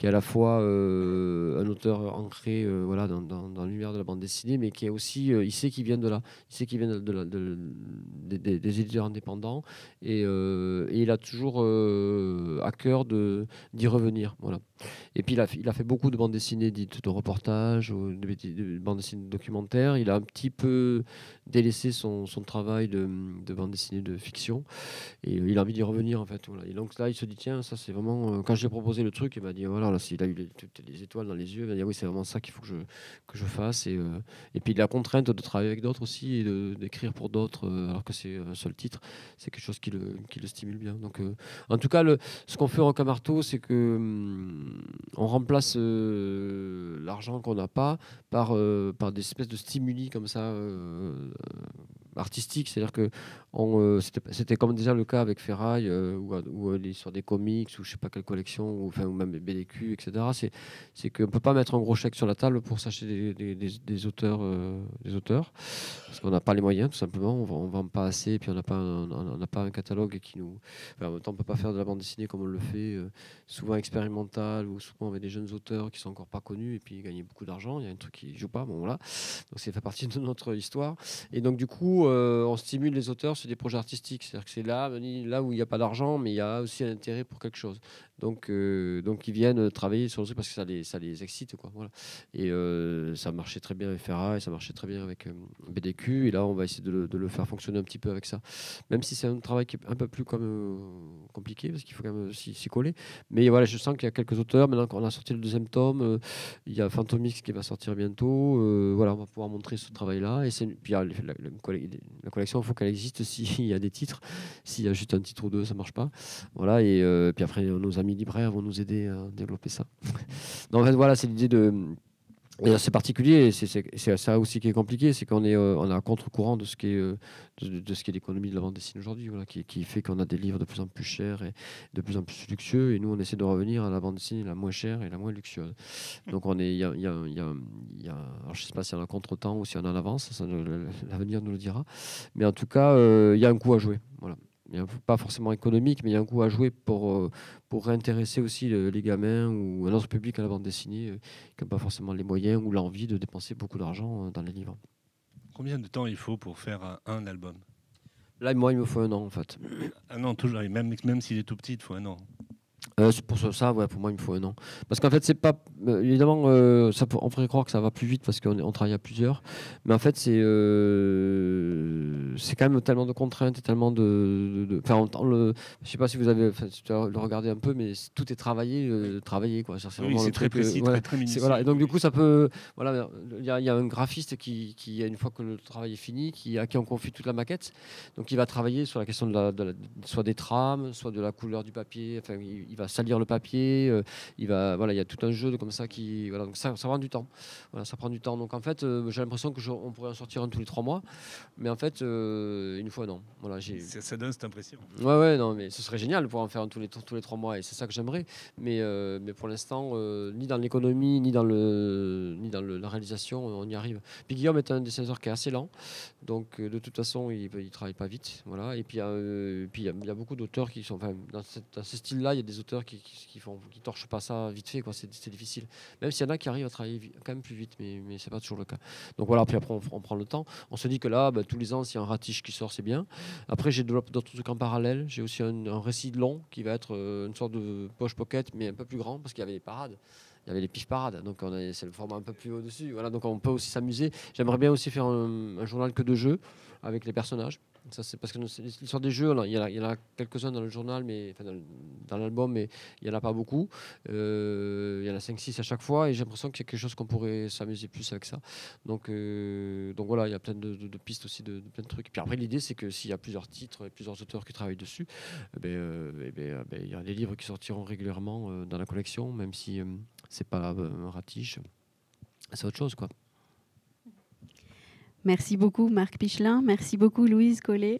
à la fois un auteur ancré voilà, dans l'univers de la bande dessinée, mais qui est aussi, il sait qu'il vient de là, il sait qu'il vient des éditeurs indépendants, et il a toujours à cœur d'y revenir. Voilà. Et puis il a fait beaucoup de bandes dessinées dites de reportages, de bandes dessinées documentaires. Il a un petit peu délaissé son travail de bande dessinée de fiction, et il a envie d'y revenir en fait. Voilà. Et donc là il se dit tiens, ça c'est vraiment, quand j'ai proposé le truc, il m'a dit voilà, là, il a eu toutes les étoiles dans les yeux, il m'a dit oui, c'est vraiment ça qu'il faut que je fasse, et puis la contrainte de travailler avec d'autres aussi, et d'écrire pour d'autres, alors que c'est un seul titre, c'est quelque chose qui le stimule bien. Donc en tout cas, ce qu'on fait au Requin-Marteau, c'est que on remplace l'argent qu'on n'a pas par des espèces de stimuli comme ça, artistiques. C'est-à-dire que c'était comme déjà le cas avec Ferraille, ou sur des comics, ou je sais pas quelle collection, ou même BDQ, etc. C'est qu'on peut pas mettre un gros chèque sur la table pour s'acheter des auteurs, parce qu'on n'a pas les moyens, tout simplement. On vend pas assez, et puis on n'a pas un catalogue qui nous. Enfin, en même temps, on peut pas faire de la bande dessinée comme on le fait, souvent expérimental, ou souvent avec des jeunes auteurs qui sont encore pas connus, et puis ils gagnent beaucoup d'argent. Il y a un truc qui joue pas, bon voilà. Donc ça fait partie de notre histoire. Et donc du coup, on stimule les auteurs sur des projets artistiques. C'est-à-dire que c'est là où il n'y a pas d'argent, mais il y a aussi un intérêt pour quelque chose. Donc ils viennent travailler sur le truc parce que ça les excite, quoi. Voilà. Et ça marchait très bien avec Ferra, et ça marchait très bien avec BDQ. Et là, on va essayer de le faire fonctionner un petit peu avec ça. Même si c'est un travail qui est un peu plus compliqué, parce qu'il faut quand même s'y coller. Mais voilà, je sens qu'il y a quelques auteurs. Maintenant qu'on a sorti le 2e tome, il y a Fantomix qui va sortir bientôt. Voilà, on va pouvoir montrer ce travail-là. Et puis la collection, il faut qu'elle existe s'il y a des titres. S'il y a juste un titre ou deux, ça marche pas. Voilà, et puis après, nos amis libraires vont nous aider à développer ça. Donc en fait, voilà, c'est l'idée de. Et c'est particulier, et c'est ça aussi qui est compliqué, c'est qu'on est à contre-courant de ce qui est l'économie de la bande dessinée aujourd'hui, voilà, qui fait qu'on a des livres de plus en plus chers et de plus en plus luxueux, et nous on essaie de revenir à la bande dessinée la moins chère et la moins luxueuse. Donc alors je sais pas si on a un contre-temps ou si on est en avance, l'avenir nous le dira, mais en tout cas il y a un coup à jouer, voilà. Pas forcément économique, mais il y a un coup à jouer pour réintéresser aussi les gamins ou un autre public à la bande dessinée qui n'a pas forcément les moyens ou l'envie de dépenser beaucoup d'argent dans les livres. Combien de temps il faut pour faire un album ? Là, moi, il me faut 1 an, en fait. Un an, toujours. Et même s'il est tout petit, il faut 1 an. C'est pour ça, ouais, pour moi, il me faut 1 an. Parce qu'en fait, c'est pas. Évidemment, on pourrait croire que ça va plus vite parce qu'on travaille à plusieurs. Mais en fait, c'est quand même tellement de contraintes et tellement de. Enfin, je sais pas si vous avez le regardé un peu, mais tout est travaillé, quoi. C'est très précis, très minutieux. Voilà. Et donc, du coup, ça peut. Voilà, il y a un graphiste qui, une fois que le travail est fini, à qui on confie toute la maquette. Donc, il va travailler sur la question soit des trames, soit de la couleur du papier. Enfin, il va salir le papier, il y a tout un jeu comme ça donc ça prend du temps. Voilà, ça prend du temps. Donc en fait, j'ai l'impression on pourrait en sortir un tous les 3 mois, mais en fait, une fois non. Voilà, ça donne cette impression. Ouais, non, mais ce serait génial de pouvoir en faire un tous les 3 mois, et c'est ça que j'aimerais. Mais pour l'instant, ni dans l'économie, ni dans la réalisation, on y arrive. Puis Guillaume est un dessinateur qui est assez lent, donc de toute façon, il travaille pas vite. Voilà. Et puis il y a beaucoup d'auteurs qui sont, dans ce style-là, il y a des auteurs auteurs qui torchent pas ça vite fait, quoi. C'est difficile. Même s'il y en a qui arrivent à travailler quand même plus vite, mais c'est pas toujours le cas. Donc voilà, puis après on prend le temps. On se dit que là, tous les ans, s'il y a un ratiche qui sort, c'est bien. Après, j'ai d'autres trucs en parallèle. J'ai aussi un récit long qui va être une sorte de poche pocket, mais un peu plus grand, parce qu'il y avait les parades. Il y avait les pif parades, donc c'est le format un peu plus au-dessus. Voilà, donc on peut aussi s'amuser. J'aimerais bien aussi faire un journal que de jeux avec les personnages. Ça, c'est parce que l'histoire des jeux, il y en a quelques-uns dans le journal, mais dans l'album, mais il n'y en a pas beaucoup. Il y en a 5-6 à chaque fois, et j'ai l'impression qu'il y a quelque chose qu'on pourrait s'amuser plus avec ça. Donc voilà, il y a plein de pistes aussi, de plein de trucs. Et puis après, l'idée, c'est que s'il y a plusieurs titres et plusieurs auteurs qui travaillent dessus, il y a des livres qui sortiront régulièrement dans la collection, même si c'est pas un ratiche, c'est autre chose, quoi. Merci beaucoup Marc Pichelin, merci beaucoup Louise Collet.